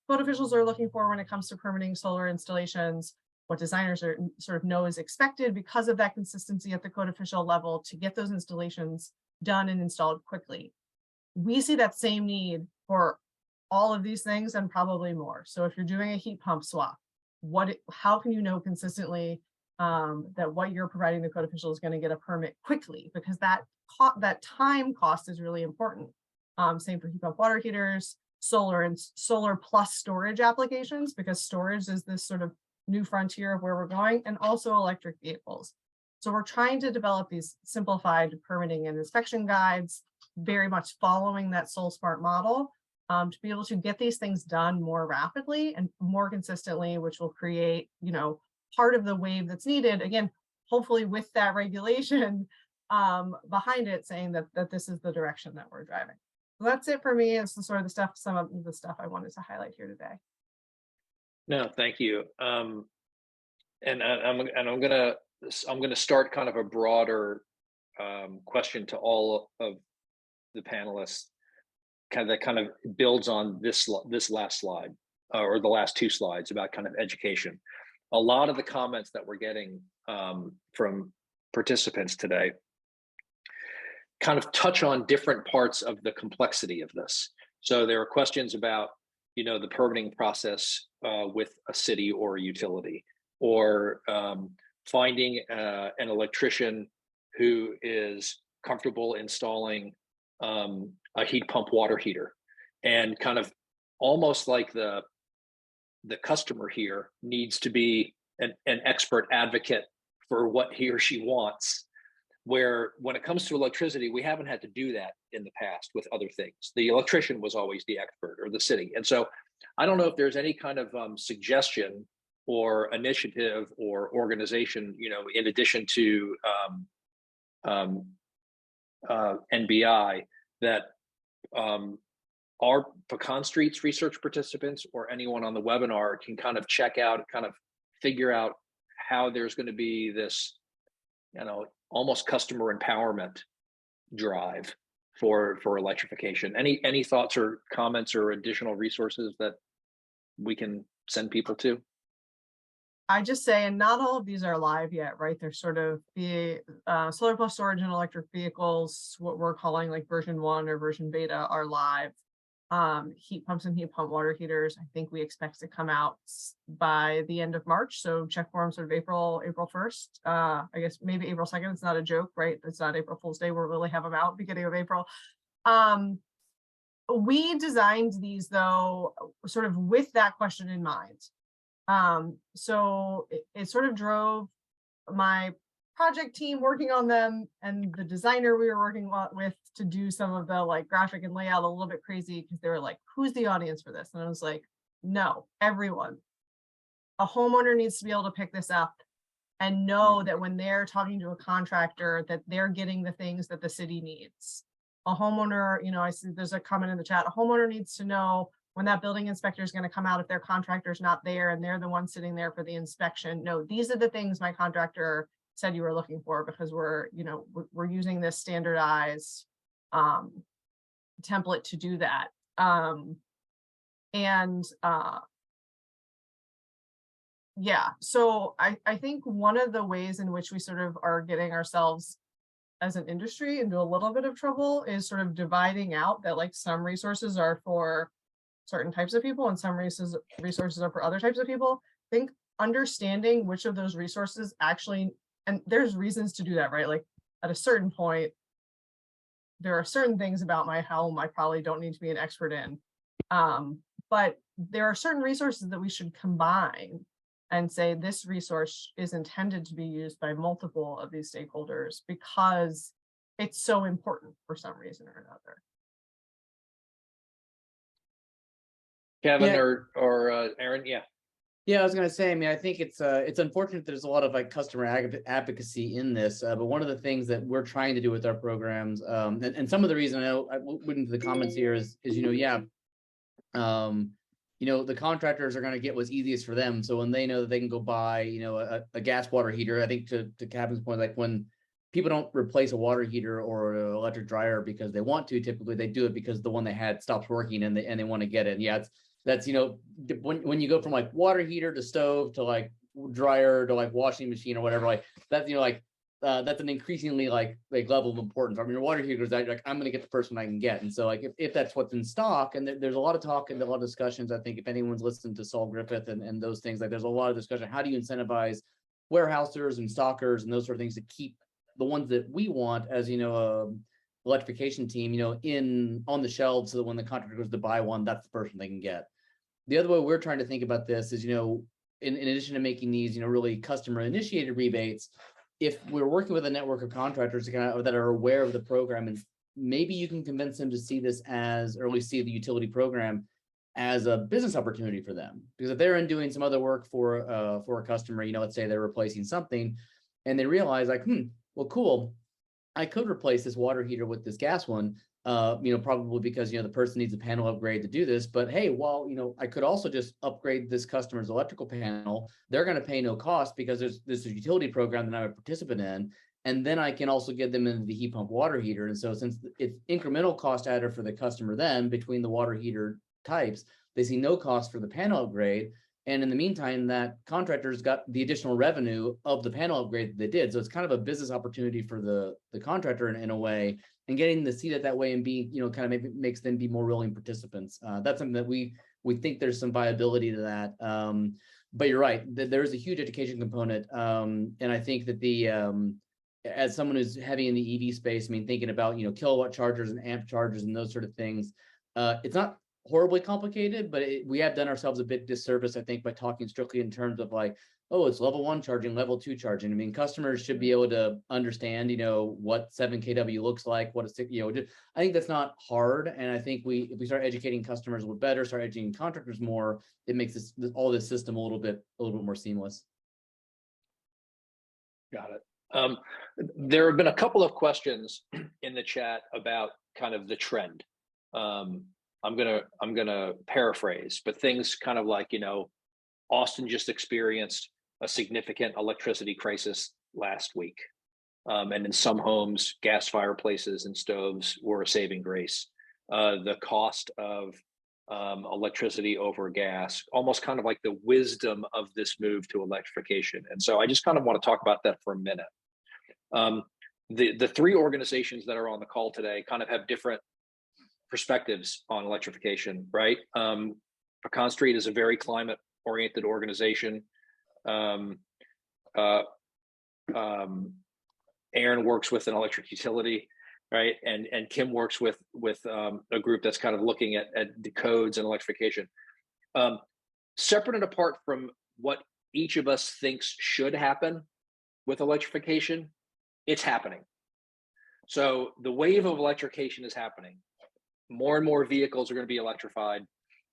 Speaker 5: officials are looking for when it comes to permitting solar installations, what designers are sort of know is expected because of that consistency at the code official level to get those installations done and installed quickly. We see that same need for all of these things and probably more. So if you're doing a heat pump swap, how can you know consistently that what you're providing the code official is going to get a permit quickly? Because that time cost is really important. Same for heat pump water heaters, solar and solar plus storage applications, because storage is this sort of new frontier of where we're going, and also electric vehicles. So we're trying to develop these simplified permitting and inspection guides, very much following that SolSmart model, to be able to get these things done more rapidly and more consistently, which will create, part of the wave that's needed. Again, hopefully with that regulation behind it, saying that this is the direction that we're driving. So that's it for me. It's some of the stuff I wanted to highlight here today.
Speaker 4: No, thank you. I'm gonna start kind of a broader question to all of the panelists, that kind of builds on this last slide or the last two slides about kind of education. A lot of the comments that we're getting from participants today kind of touch on different parts of the complexity of this. So there are questions about, the permitting process with a city or a utility, or finding an electrician who is comfortable installing a heat pump water heater, and kind of almost like the customer here needs to be an expert advocate for what he or she wants, where when it comes to electricity, we haven't had to do that in the past with other things. The electrician was always the expert, or the city. And so I don't know if there's any kind of suggestion or initiative or organization, in addition to NBI, that our Pecan Street's research participants or anyone on the webinar can kind of check out, kind of figure out how there's going to be this, almost customer empowerment drive for electrification. Any thoughts or comments or additional resources that we can send people to?
Speaker 5: I just say, and not all of these are live yet, right? They're sort of the solar plus storage and electric vehicles, what we're calling like version 1 or version beta, are live. Heat pumps and heat pump water heaters, I think we expect to come out by the end of March. So check for them sort of April 1st. I guess maybe April 2nd. It's not a joke, right? It's not April Fool's Day. We'll really have them out beginning of April. We designed these though, sort of with that question in mind. So it sort of drove my project team working on them and the designer we were working with to do some of the like graphic and layout a little bit crazy, because they were like, who's the audience for this? And I was like, no, everyone. A homeowner needs to be able to pick this up and know that when they're talking to a contractor that they're getting the things that the city needs. A homeowner, I see there's a comment in the chat, a homeowner needs to know when that building inspector is going to come out if their contractor's not there and they're the one sitting there for the inspection. No, these are the things my contractor said you were looking for, because we're using this standardized template to do that. Yeah, so I think one of the ways in which we sort of are getting ourselves as an industry into a little bit of trouble is sort of dividing out that like some resources are for certain types of people and some resources are for other types of people. I think understanding which of those resources actually, and there's reasons to do that, right? Like at a certain point, there are certain things about my home I probably don't need to be an expert in. But there are certain resources that we should combine and say this resource is intended to be used by multiple of these stakeholders because it's so important for some reason or another.
Speaker 4: Cavan
Speaker 3: Yeah.
Speaker 4: or Aaron, yeah.
Speaker 3: Yeah, I was going to say, I think it's unfortunate there's a lot of like customer advocacy in this, but one of the things that we're trying to do with our programs, and some of the reason I went into the comments here is the contractors are going to get what's easiest for them. So when they know that they can go buy, a gas water heater, I think to Cavan's point, like when people don't replace a water heater or an electric dryer because they want to, typically they do it because the one they had stops working and they want to get it. And yeah, that's when you go from like water heater to stove to like dryer to like washing machine or whatever, like that's, you know, like that's an increasingly like level of importance. I mean, your water heater goes out, you're like, I'm going to get the first one I can get. And so like, if that's what's in stock, and there's a lot of talk and a lot of discussions, I think if anyone's listened to Saul Griffith and those things, like there's a lot of discussion, how do you incentivize warehousers and stockers and those sort of things to keep the ones that we want as, you know, electrification team, you know, on the shelves, so that when the contractor goes to buy one, that's the person they can get. The other way we're trying to think about this is, you know, in addition to making these, you know, really customer initiated rebates, if we're working with a network of contractors that are aware of the program, and maybe you can convince them to see this as, or at least see the utility program as a business opportunity for them. Because if they're in doing some other work for a customer, you know, let's say they're replacing something, and they realize like, well, cool, I could replace this water heater with this gas one, you know, probably because, you know, the person needs a panel upgrade to do this. But hey, well, you know, I could also just upgrade this customer's electrical panel. They're going to pay no cost because there's this utility program that I'm a participant in. And then I can also get them into the heat pump water heater. And so since it's incremental cost adder for the customer, then between the water heater types, they see no cost for the panel upgrade. And in the meantime, that contractor's got the additional revenue of the panel upgrade that they did. So it's kind of a business opportunity for the contractor in a way, and getting to see that way and being, you know, kind of maybe makes them be more willing participants. That's something that we think there's some viability to that. But you're right, there is a huge education component. And I think that as someone who's heavy in the EV space, I mean, thinking about, you know, kilowatt chargers and amp chargers and those sort of things, it's not horribly complicated, but we have done ourselves a bit disservice, I think, by talking strictly in terms of like, oh, it's level 1 charging, level 2 charging. I mean, customers should be able to understand, you know, what 7 kW looks like, what a 6, you know, I think that's not hard. And I think if we start educating customers a little better, start educating contractors more, it makes all this system a little bit more seamless.
Speaker 4: Got it. There have been a couple of questions in the chat about kind of the trend. I'm gonna paraphrase, but things kind of like, you know, Austin just experienced a significant electricity crisis last week. And in some homes, gas fireplaces and stoves were a saving grace. The cost of electricity over gas, almost kind of like the wisdom of this move to electrification. And so I just kind of want to talk about that for a minute. The three organizations that are on the call today kind of have different perspectives on electrification, right? Pecan Street is a very climate-oriented organization. Aaron works with an electric utility, right? And Kim works with a group that's kind of looking at the codes and electrification. Separate and apart from what each of us thinks should happen with electrification, it's happening. So the wave of electrification is happening. More and more vehicles are going to be electrified.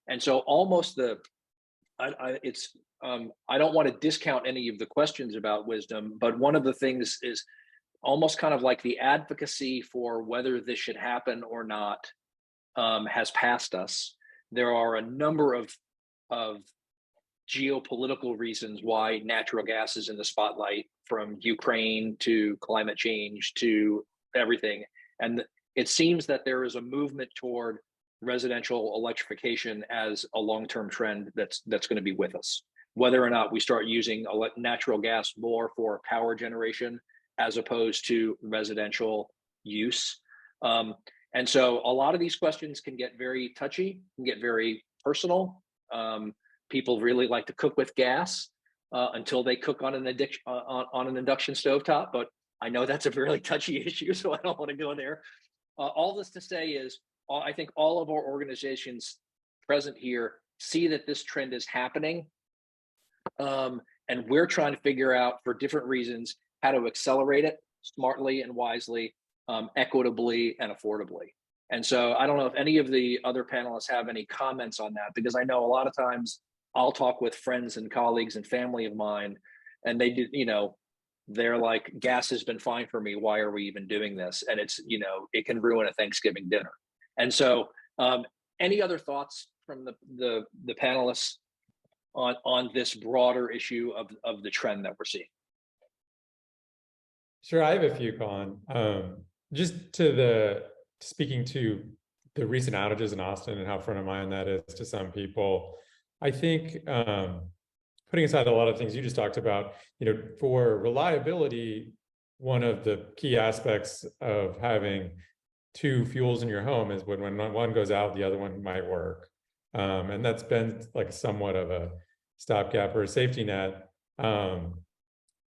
Speaker 4: And so almost I don't want to discount any of the questions about wisdom, but one of the things is almost kind of like the advocacy for whether this should happen or not has passed us. There are a number of geopolitical reasons why natural gas is in the spotlight, from Ukraine to climate change to everything. And it seems that there is a movement toward residential electrification as a long-term trend that's going to be with us. Whether or not we start using natural gas more for power generation as opposed to residential use. And so a lot of these questions can get very touchy, can get very personal. People really like to cook with gas until they cook on an induction stovetop, but I know that's a really touchy issue, so I don't want to go there. All this to say is, I think all of our organizations present here see that this trend is happening. And we're trying to figure out, for different reasons, how to accelerate it smartly and wisely, equitably and affordably. And so I don't know if any of the other panelists have any comments on that, because I know a lot of times I'll talk with friends and colleagues and family of mine, and they do, you know, they're like, gas has been fine for me. Why are we even doing this? And it's, you know, it can ruin a Thanksgiving dinner. And so any other thoughts from the panelists on this broader issue of the trend that we're seeing?
Speaker 2: Sure, I have a few, Colin. Just speaking to the recent outages in Austin and how front of mind that is to some people, I think putting aside a lot of things you just talked about, for reliability, one of the key aspects of having two fuels in your home is when one goes out, the other one might work. And that's been like somewhat of a stopgap or a safety net.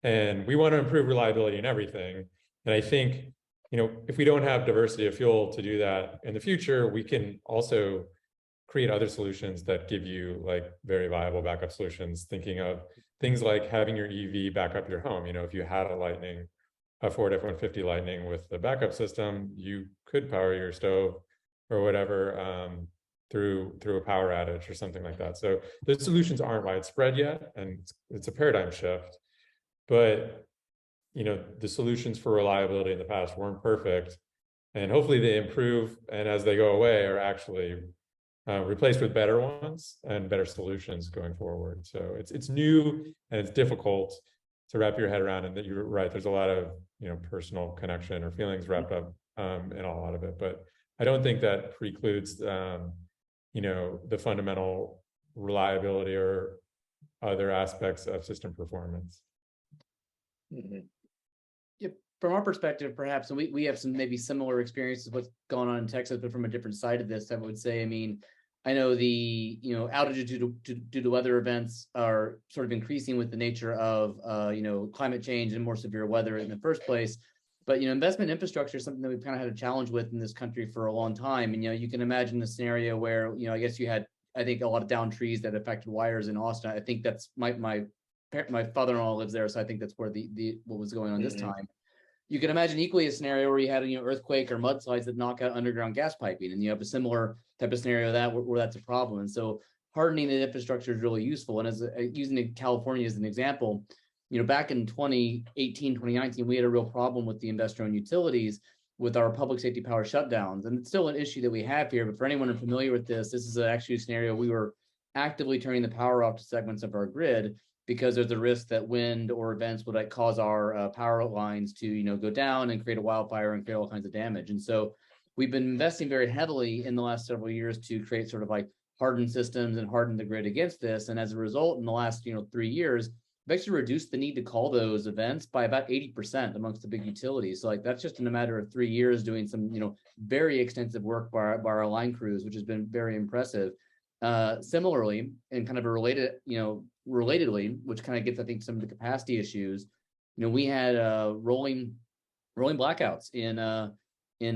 Speaker 2: And we want to improve reliability in everything. And I think, if we don't have diversity of fuel to do that in the future, we can also create other solutions that give you like very viable backup solutions, thinking of things like having your EV back up your home. If you had a Ford F-150 Lightning with the backup system, you could power your stove or whatever through a power outage or something like that. So those solutions aren't widespread yet, and it's a paradigm shift. But the solutions for reliability in the past weren't perfect, and hopefully they improve, and as they go away are actually replaced with better ones and better solutions going forward. So it's new and it's difficult to wrap your head around, and that you're right, there's a lot of personal connection or feelings wrapped up in a lot of it. But I don't think that precludes the fundamental reliability or other aspects of system performance.
Speaker 4: Mhm.
Speaker 3: Yep. From our perspective, perhaps, and we have some maybe similar experiences with what's going on in Texas, but from a different side of this, I would say, I know the outages due to weather events are sort of increasing with the nature of climate change and more severe weather in the first place. But investment infrastructure is something that we've kind of had a challenge with in this country for a long time. And you can imagine a scenario where I guess you had, I think, a lot of downed trees that affected wires in Austin. I think that's my father-in-law lives there, so I think that's where what was going on this time. You can imagine equally a scenario where you had earthquake or mudslides that knock out underground gas piping, and you have a similar type of scenario where that's a problem. And so hardening the infrastructure is really useful. And as using California as an example, back in 2018, 2019, we had a real problem with the investor-owned utilities with our public safety power shutdowns, and it's still an issue that we have here. But for anyone unfamiliar with this is actually a scenario we were actively turning the power off to segments of our grid, because there's a risk that wind or events would cause our power lines to go down and create a wildfire and create all kinds of damage. And so we've been investing very heavily in the last several years to create sort of hardened systems and harden the grid against this. And as a result, in the last 3 years, we've actually reduced the need to call those events by about 80% amongst the big utilities. So that's just in a matter of 3 years doing some very extensive work by our line crews, which has been very impressive. Similarly, and kind of relatedly, which kind of gets, I think, some of the capacity issues, we had rolling blackouts in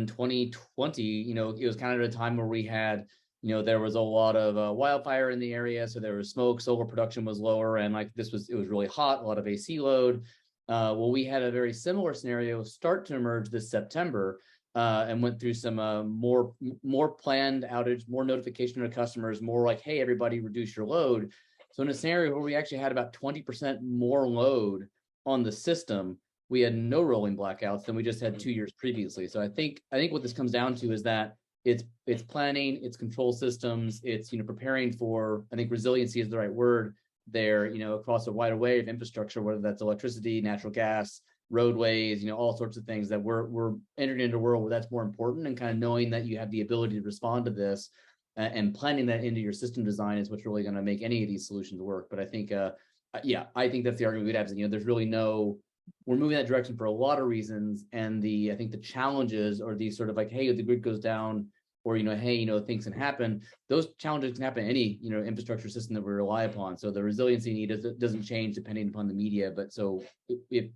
Speaker 3: 2020. It was kind of a time where we had, there was a lot of wildfire in the area, so there was smoke, solar production was lower, and it was really hot, a lot of AC load. Well, we had a very similar scenario start to emerge this September. And went through some more planned outage, more notification to customers, more hey, everybody reduce your load. So in a scenario where we actually had about 20% more load on the system, we had no rolling blackouts than we just had 2 years previously. So I think what this comes down to is that it's planning, it's control systems, it's preparing for, I think resiliency is the right word there, across a wider array of infrastructure, whether that's electricity, natural gas, roadways, all sorts of things that we're entering into a world where that's more important, and kind of knowing that you have the ability to respond to this and planning that into your system design is what's really going to make any of these solutions work. But I think, I think that's the argument we'd have is, there's really we're moving that direction for a lot of reasons. And I think the challenges are these sort of hey, the grid goes down, or, hey, things can happen. Those challenges can happen in any, infrastructure system that we rely upon. So the resiliency need doesn't change depending upon the media. But so if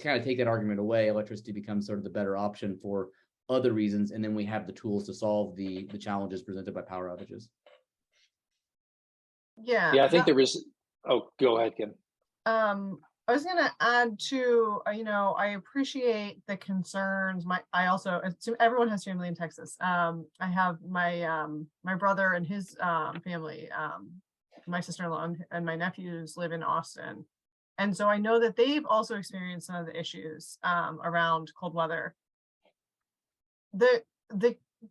Speaker 3: kind of take that argument away, electricity becomes sort of the better option for other reasons, and then we have the tools to solve the challenges presented by power outages.
Speaker 5: Yeah,
Speaker 4: I think there was. Oh, go ahead, Kim.
Speaker 5: I was going to add to, I appreciate the concerns. I also, everyone has family in Texas. I have my brother and his family, my sister-in-law and my nephews live in Austin. And so I know that they've also experienced some of the issues around cold weather.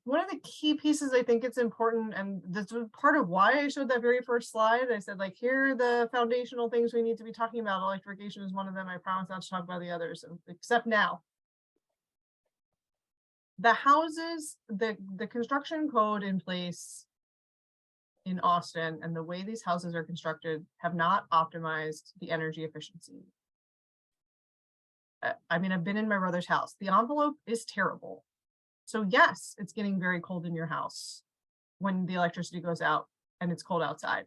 Speaker 5: One of the key pieces I think it's important, and this was part of why I showed that very first slide. I said, here are the foundational things we need to be talking about. Electrification is one of them. I promise not to talk about the others, except now. The houses, the construction code in place in Austin and the way these houses are constructed have not optimized the energy efficiency. I mean, I've been in my brother's house. The envelope is terrible. So yes, it's getting very cold in your house when the electricity goes out and it's cold outside.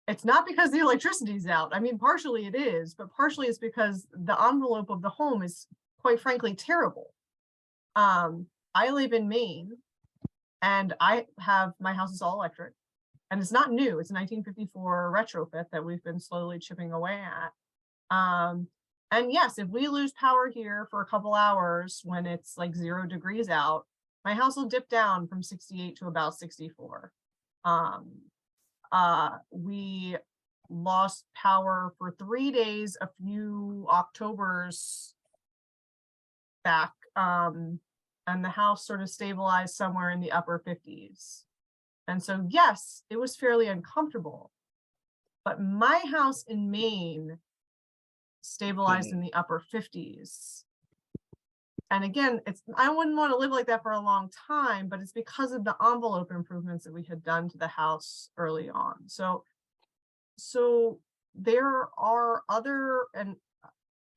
Speaker 5: It's not because the electricity is out. I mean, partially it is, but partially it's because the envelope of the home is, quite frankly, terrible. I live in Maine and my house is all electric and it's not new. It's a 1954 retrofit that we've been slowly chipping away at. And yes, if we lose power here for a couple hours when it's like 0 degrees out, my house will dip down from 68 to about 64. We lost power for 3 days a few Octobers back, and the house sort of stabilized somewhere in the upper 50s. And so yes, it was fairly uncomfortable, but my house in Maine stabilized in the upper 50s. And again, I wouldn't want to live like that for a long time, but it's because of the envelope improvements that we had done to the house early on. So there are other, and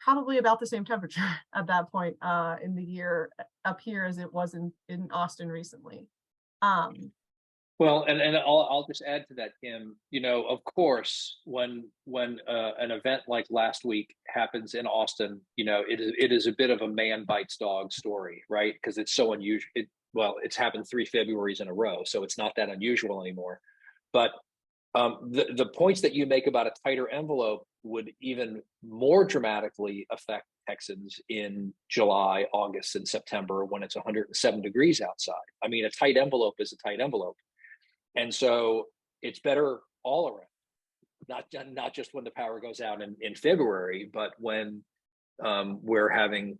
Speaker 5: probably about the same temperature at that point in the year up here as it was in Austin recently.
Speaker 4: Well, and I'll just add to that, Kim. You know, of course, when an event like last week happens in Austin, you know, it is a bit of a man bites dog story, right? Because it's so unusual. It's happened 3 Februaries in a row, so it's not that unusual anymore. But the points that you make about a tighter envelope would even more dramatically affect Texans in July, August, and September when it's 107 degrees outside. I mean, a tight envelope is a tight envelope. And so it's better all around, not just when the power goes out in February, but when we're having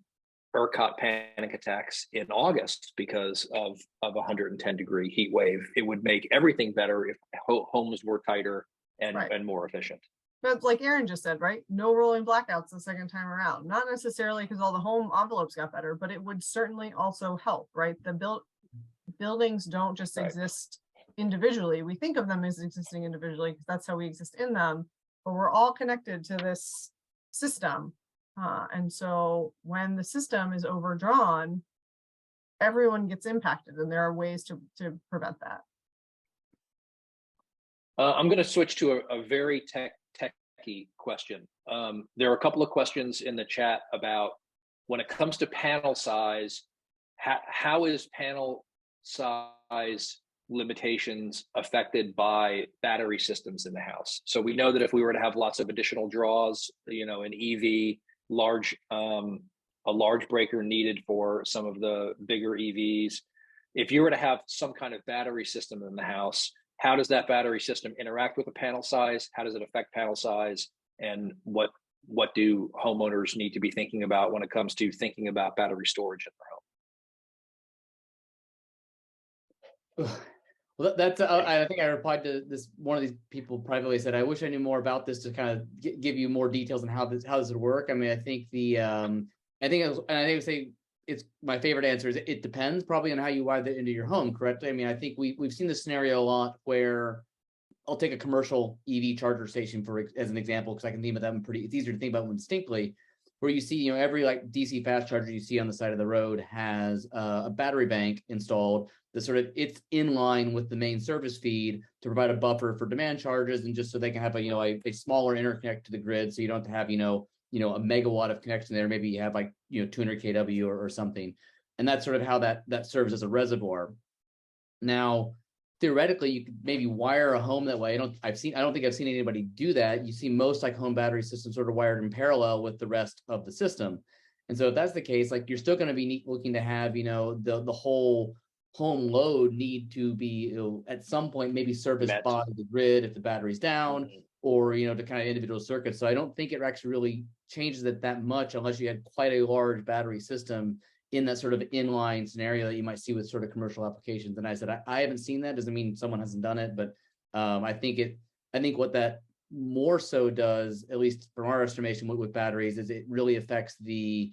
Speaker 4: ERCOT panic attacks in August because of a 110-degree heat wave. It would make everything better if homes were tighter and more efficient.
Speaker 5: But like Aaron just said, right? No rolling blackouts the second time around. Not necessarily because all the home envelopes got better, but it would certainly also help, right? The buildings don't just exist individually. We think of them as existing individually because that's how we exist in them, but we're all connected to this system. And so when the system is overdrawn, everyone gets impacted, and there are ways to prevent that.
Speaker 4: I'm going to switch to a very techy question. There are a couple of questions in the chat about when it comes to panel size, how is panel size limitations affected by battery systems in the house? So we know that if we were to have lots of additional draws, you know, an EV, a large breaker needed for some of the bigger EVs, if you were to have some kind of battery system in the house, how does that battery system interact with the panel size? How does it affect panel size? And what do homeowners need to be thinking about when it comes to thinking about battery storage in their home?
Speaker 3: Well, that's I think I replied to this. One of these people privately said, "I wish I knew more about this to kind of give you more details on how this would work." I mean, I think it's my favorite answer is it depends probably on how you wire that into your home. Correctly. I mean, I think we've seen this scenario a lot where I'll take a commercial EV charger station as an example because I can think about that it's easier to think about one distinctly. Where you see, you know, every like DC fast charger you see on the side of the road has a battery bank installed that sort of it's in line with the main service feed to provide a buffer for demand charges and just so they can have a smaller interconnect to the grid, so you don't have to have a megawatt of connection there. Maybe you have 200 kW or something, and that's sort of how that serves as a reservoir. Now, theoretically, you could maybe wire a home that way. I don't think I've seen anybody do that. You see most home battery systems sort of wired in parallel with the rest of the system. And so if that's the case, you're still going to be looking to have, the whole home load need to be at some point maybe serviced by the grid if the battery's down, or, to kind of individual circuits. So I don't think it actually really changes it that much unless you had quite a large battery system in that sort of inline scenario that you might see with sort of commercial applications. And I said, I haven't seen that. Doesn't mean someone hasn't done it, but I think what that more so does, at least from our estimation with batteries, is it really affects the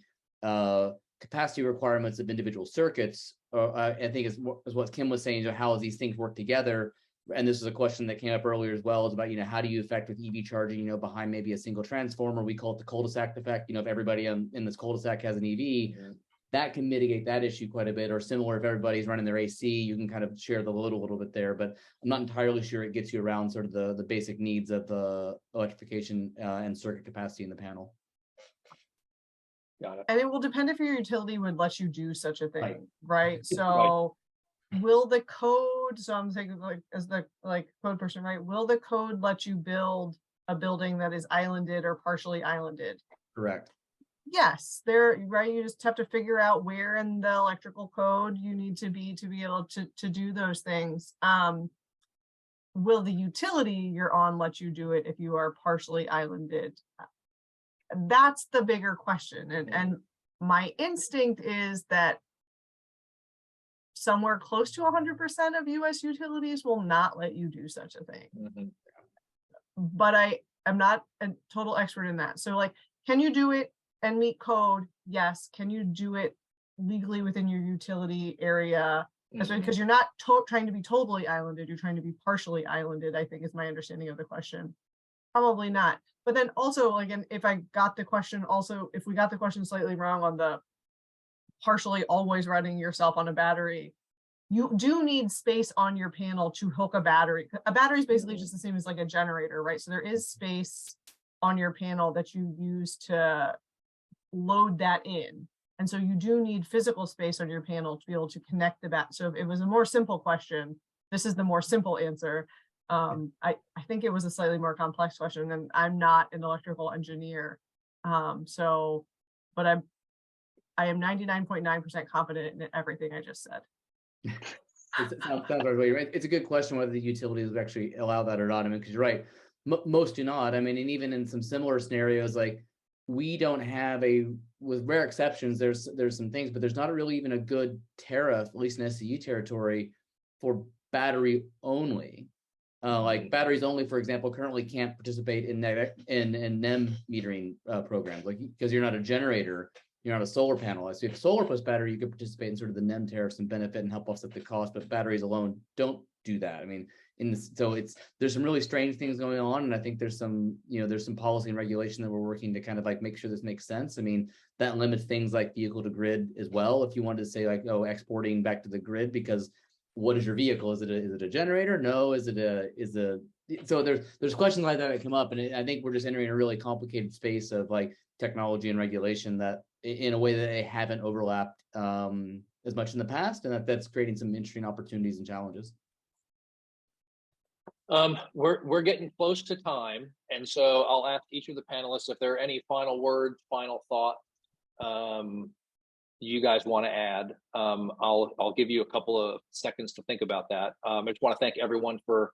Speaker 3: capacity requirements of individual circuits. I think is what Kim was saying, how these things work together. and this is a question that came up earlier as well, is about, how do you affect with EV charging, behind maybe a single transformer? We call it the cul-de-sac effect. If everybody in this cul-de-sac has an EV, that can mitigate that issue quite a bit. Or similar, if everybody's running their AC, you can kind of share the load a little bit there. But I'm not entirely sure it gets you around sort of the basic needs of the electrification and circuit capacity in the panel.
Speaker 4: Got it.
Speaker 5: And it will depend if your utility would let you do such a
Speaker 3: Right.
Speaker 5: thing, right? So will the code, so I'm saying as the code person, right? Will the code let you build a building that is islanded or partially islanded?
Speaker 3: Correct.
Speaker 5: Yes, right. You just have to figure out where in the electrical code you need to be able to do those things. Will the utility you're on let you do it if you are partially islanded? That's the bigger question. And my instinct is that somewhere close to 100% of US utilities will not let you do such a thing.
Speaker 4: Mhm.
Speaker 5: But I am not a total expert in that. So can you do it and meet code? Yes. Can you do it legally within your utility area? Because you're not trying to be totally islanded, you're trying to be partially islanded, I think is my understanding of the question. Probably not. But then also, again, if we got the question slightly wrong on the partially always running yourself on a battery, you do need space on your panel to hook a battery. A battery is basically just the same as a generator, right? So there is space on your panel that you use to load that in. And so you do need physical space on your panel to be able to connect the bat. So if it was a more simple question, this is the more simple answer. I think it was a slightly more complex question, and I'm not an electrical engineer. But I am 99.9% confident in everything I just said.
Speaker 3: It sounds right. It's a good question whether the utilities would actually allow that or not. I mean, because you're right, most do not. I mean, and even in some similar scenarios, we don't have with rare exceptions, there's some things, but there's not really even a good tariff, at least in SCU territory, for battery only. Batteries only, for example, currently can't participate in NEM metering programs, because you're not a generator, you're not a solar panel. So if solar plus battery, you could participate in sort of the NEM tariffs and benefit and help offset the cost, but batteries alone don't do that. I mean, there's some really strange things going on, and I think there's some policy and regulation that we're working to kind of make sure this makes sense. I mean, that limits things like vehicle to grid as well. If you wanted to say exporting back to the grid, because what is your vehicle? Is it a generator? No. So there's questions like that come up, and I think we're just entering a really complicated space of technology and regulation that in a way that they haven't overlapped as much in the past, and that's creating some interesting opportunities and challenges.
Speaker 4: We're getting close to time, and so I'll ask each of the panelists if there are any final words, final thought you guys want to add. I'll give you a couple of seconds to think about that. I just want to thank everyone for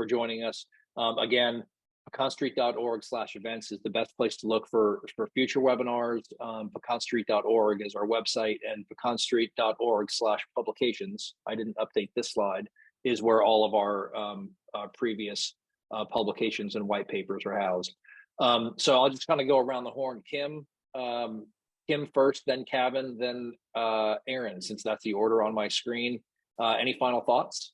Speaker 4: joining us. Again, pecanstreet.org/events is the best place to look for future webinars. Pecanstreet.org is our website, and pecanstreet.org/publications, I didn't update this slide, is where all of our previous publications and white papers are housed. So I'll just kind of go around the horn. Kim first, then Cavan, then Aaron, since that's the order on my screen. Any final thoughts?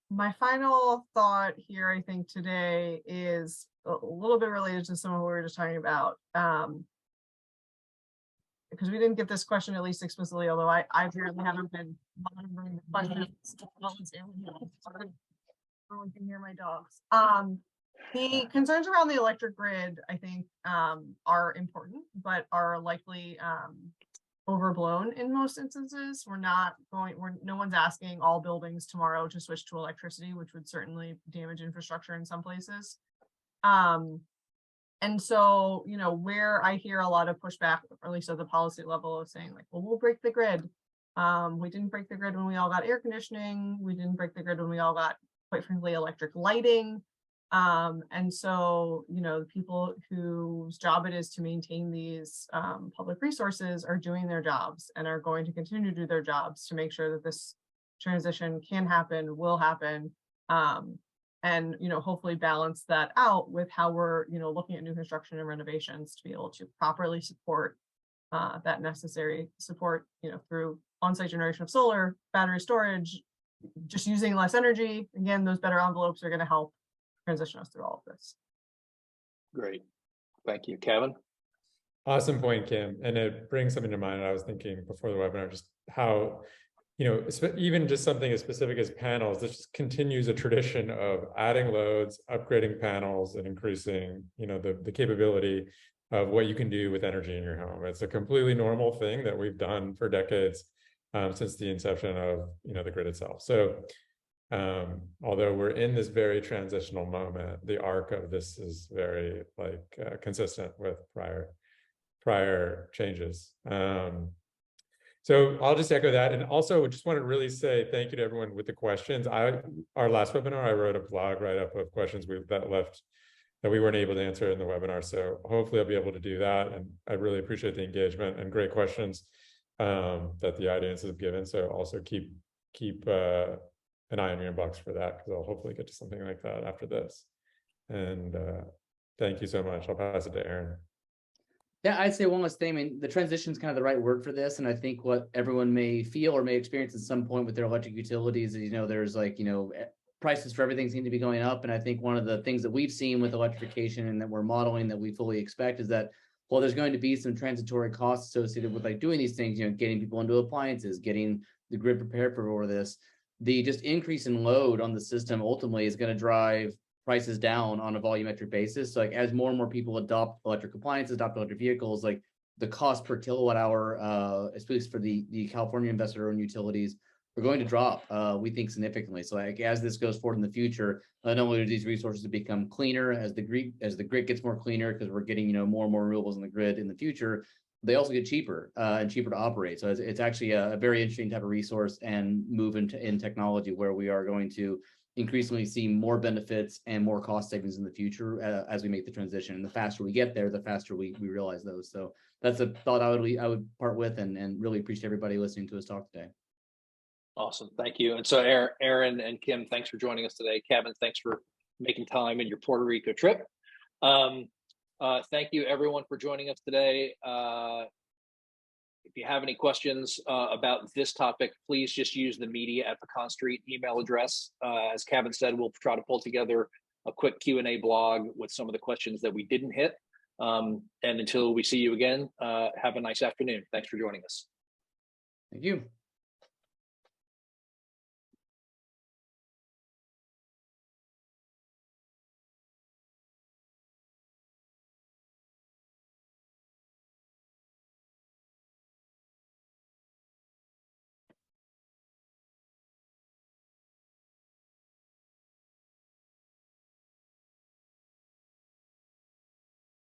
Speaker 5: My final thought here, I think today, is a little bit related to some of what we were just talking about. Because we didn't get this question at least explicitly, although I apparently haven't been monitoring the questions. Everyone can hear my dogs. The concerns around the electric grid, I think, are important, but are likely overblown in most instances. No one's asking all buildings tomorrow to switch to electricity, which would certainly damage infrastructure in some places. And so, where I hear a lot of pushback, or at least at the policy level, of saying well, we'll break the grid. We didn't break the grid when we all got air conditioning. We didn't break the grid when we all got, quite frankly, electric lighting. And so, the people whose job it is to maintain these public resources are doing their jobs and are going to continue to do their jobs to make sure that this transition can happen, will happen, and hopefully balance that out with how we're looking at new construction and renovations to be able to properly support that necessary support, through on-site generation of solar, battery storage, just using less energy. Again, those better envelopes are going to help transition us through all of this.
Speaker 4: Great. Thank you. Cavan?
Speaker 2: Awesome point, Kim. And it brings something to mind. I was thinking before the webinar, just how, even just something as specific as panels, this just continues a tradition of adding loads, upgrading panels, and increasing, the capability of what you can do with energy in your home. It's a completely normal thing that we've done for decades, since the inception of, the grid itself. So, although we're in this very transitional moment, the arc of this is very consistent with prior changes. So I'll just echo that. And also just want to really say thank you to everyone with the questions. Our last webinar, I wrote a blog write-up of questions that we weren't able to answer in the webinar. So hopefully I'll be able to do that. And I really appreciate the engagement and great questions that the audience has given. So also keep an eye on your inbox for that, because I'll hopefully get to something like that after this. And thank you so much. I'll pass it to Aaron.
Speaker 3: Yeah, I'd say one last thing. I mean, the transition is kind of the right word for this. And I think what everyone may feel or may experience at some point with their electric utilities is, there's prices for everything seem to be going up. And I think one of the things that we've seen with electrification and that we're modeling that we fully expect is that, well, there's going to be some transitory costs associated with doing these things, getting people into appliances, getting the grid prepared for all of this. The just increase in load on the system ultimately is going to drive prices down on a volumetric basis. So as more and more people adopt electric appliances, adopt electric vehicles, the cost per kilowatt hour, especially for the California investor-owned utilities, are going to drop, we think, significantly. So as this goes forward in the future, not only do these resources become cleaner as the grid gets more cleaner, because we're getting more and more renewables in the grid in the future, they also get cheaper and cheaper to operate. So it's actually a very interesting type of resource and move in technology where we are going to increasingly see more benefits and more cost savings in the future as we make the transition. And the faster we get there, the faster we realize those. So that's a thought I would part with, and really appreciate everybody listening to us talk today.
Speaker 4: Awesome. Thank you. And so Aaron and Kim, thanks for joining us today. Cavan, thanks for making time in your Puerto Rico trip. Thank you everyone for joining us today. If you have any questions about this topic, please just use the media@Pecan Street email address. As Cavan said, we'll try to pull together a quick Q&A blog with some of the questions that we didn't hit. And until we see you again, have a nice afternoon. Thanks for joining us.
Speaker 3: Thank you.